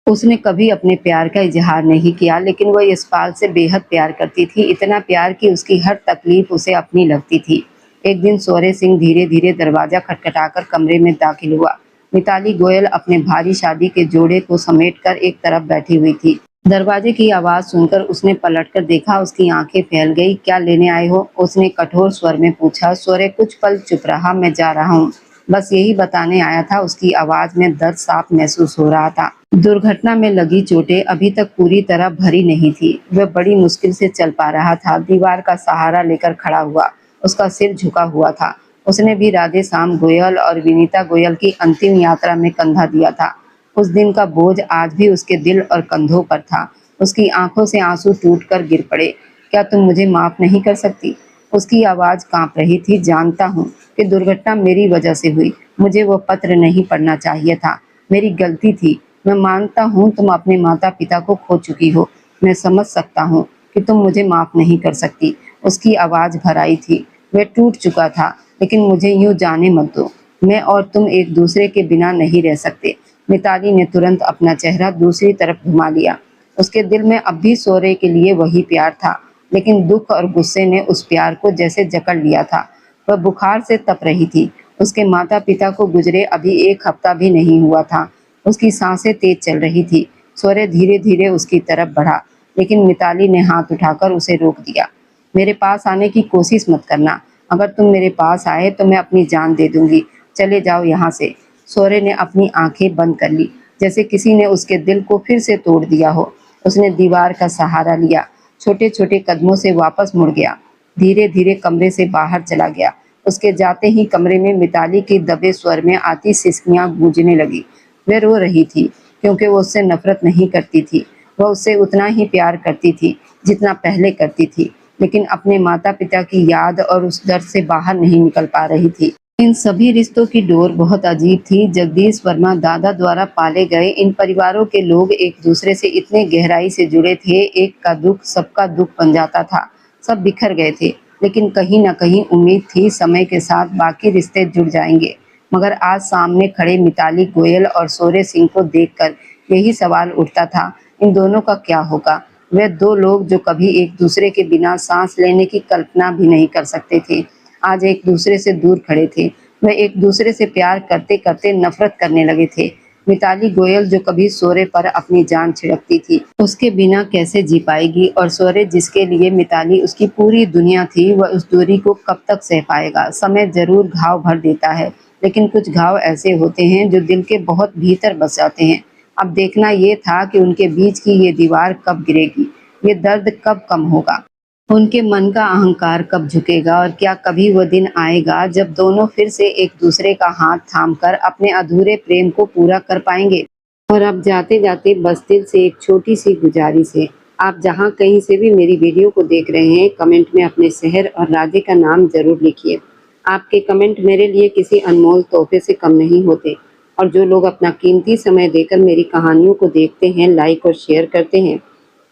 उसने कभी अपने प्यार का इजहार नहीं किया, लेकिन वह यशपाल से बेहद प्यार करती थी। इतना प्यार कि उसकी हर तकलीफ उसे अपनी लगती थी। एक दिन शौर्य सिंह धीरे धीरे दरवाजा खटखटाकर कमरे में दाखिल हुआ। मिताली गोयल अपने भारी शादी के जोड़े को समेटकर एक तरफ बैठी हुई थी। दरवाजे की आवाज सुनकर उसने पलटकर देखा। उसकी आंखें फैल गई। क्या लेने आए हो? उसने कठोर स्वर में पूछा। शौर्य कुछ पल चुप रहा। मैं जा रहा हूँ, बस यही बताने आया था। उसकी आवाज में दर्द साफ महसूस हो रहा था। दुर्घटना में लगी चोटें अभी तक पूरी तरह भरी नहीं थी। वह बड़ी मुश्किल से चल पा रहा था। दीवार का सहारा लेकर खड़ा हुआ। उसका सिर झुका हुआ था। उसने भी राधे श्याम गोयल और विनीता गोयल की अंतिम यात्रा में कंधा दिया था। उस दिन का बोझ आज भी उसके दिल और कंधों पर था। उसकी आंखों से आंसू टूटकर गिर पड़े। क्या तुम मुझे माफ नहीं कर सकती? उसकी आवाज कांप रही थी। जानता हूँ कि दुर्घटना मेरी वजह से हुई। मुझे वो पत्र नहीं पढ़ना चाहिए था। मेरी गलती थी। मैं मानता हूँ तुम अपने माता पिता को खो चुकी हो। मैं समझ सकता हूँ कि तुम मुझे माफ नहीं कर सकती। उसकी आवाज भर आई थी। वह टूट चुका था, लेकिन मुझे यूं जाने मत दो। मैं और तुम एक दूसरे के बिना नहीं रह सकते। मिताली ने तुरंत अपना चेहरा दूसरी तरफ घुमा लिया। उसके दिल में अब भी शौर्य के लिए वही प्यार था, लेकिन दुख और गुस्से ने उस प्यार को जैसे जकड़ लिया था। वह बुखार से तप रही थी। उसके माता पिता को गुजरे अभी 1 हफ्ता भी नहीं हुआ था। उसकी सांसें तेज चल रही थी। शौर्य धीरे धीरे उसकी तरफ बढ़ा, लेकिन मिताली ने हाथ उठाकर उसे रोक दिया। मेरे पास आने की कोशिश मत करना। अगर तुम मेरे पास आए तो मैं अपनी जान दे दूंगी। चले जाओ यहाँ से। शौर्य ने अपनी आंखें बंद कर ली, जैसे किसी ने उसके दिल को फिर से तोड़ दिया हो। उसने दीवार का सहारा लिया। छोटे छोटे कदमों से वापस मुड़ गया। धीरे धीरे कमरे से बाहर चला गया। उसके जाते ही कमरे में मिताली की दबे स्वर में आती सिसकियां गूंजने लगी। वह रो रही थी, क्योंकि वो उससे नफरत नहीं करती थी। वह उससे उतना ही प्यार करती थी जितना पहले करती थी, लेकिन अपने माता पिता की याद और उस दर्द से बाहर नहीं निकल पा रही थी। इन सभी रिश्तों की डोर बहुत अजीब थी। जगदीश वर्मा दादा द्वारा पाले गए इन परिवारों के लोग एक दूसरे से इतने गहराई से जुड़े थे। एक का दुख सबका दुख बन जाता था। सब बिखर गए थे, लेकिन कहीं न कहीं उम्मीद थी समय के साथ बाकी रिश्ते जुड़ जाएंगे। मगर आज सामने खड़े मिताली गोयल और शौर्य सिंह को देखकर यही सवाल उठता था, इन दोनों का क्या होगा? वे 2 लोग जो कभी एक दूसरे के बिना सांस लेने की कल्पना भी नहीं कर सकते थे, आज एक दूसरे से दूर खड़े थे। वे एक दूसरे से प्यार करते करते नफरत करने लगे थे। मिताली गोयल जो कभी शौर्य पर अपनी जान छिड़कती थी, उसके बिना कैसे जी पाएगी? और शौर्य जिसके लिए मिताली उसकी पूरी दुनिया थी, वह उस दूरी को कब तक सह पाएगा? समय जरूर घाव भर देता है, लेकिन कुछ घाव ऐसे होते हैं जो दिल के बहुत भीतर बस जाते हैं। अब देखना ये था कि उनके बीच की ये दीवार कब गिरेगी, ये दर्द कब कम होगा, उनके मन का अहंकार कब झुकेगा और क्या कभी वो दिन आएगा जब दोनों फिर से एक दूसरे का हाथ थामकर अपने अधूरे प्रेम को पूरा कर पाएंगे। और अब जाते जाते बस दिल से एक छोटी सी गुजारिश है, आप जहाँ कहीं से भी मेरी वीडियो को देख रहे हैं, कमेंट में अपने शहर और राज्य का नाम जरूर लिखिए। आपके कमेंट मेरे लिए किसी अनमोल तोहफे से कम नहीं होते। और जो लोग अपना कीमती समय देकर मेरी कहानियों को देखते हैं, लाइक और शेयर करते हैं,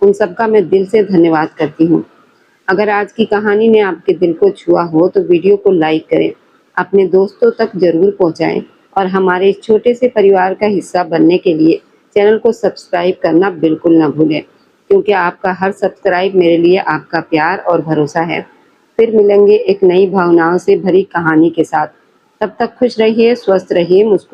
उन सबका मैं दिल से धन्यवाद करती हूँ। अगर आज की कहानी ने आपके दिल को छुआ हो तो वीडियो को लाइक करें, अपने दोस्तों तक जरूर पहुंचाएं और हमारे इस छोटे से परिवार का हिस्सा बनने के लिए चैनल को सब्सक्राइब करना बिल्कुल ना भूलें, क्योंकि आपका हर सब्सक्राइब मेरे लिए आपका प्यार और भरोसा है। फिर मिलेंगे एक नई भावनाओं से भरी कहानी के साथ। तब तक खुश रहिए, स्वस्थ रहिए, मुस्कुराइए।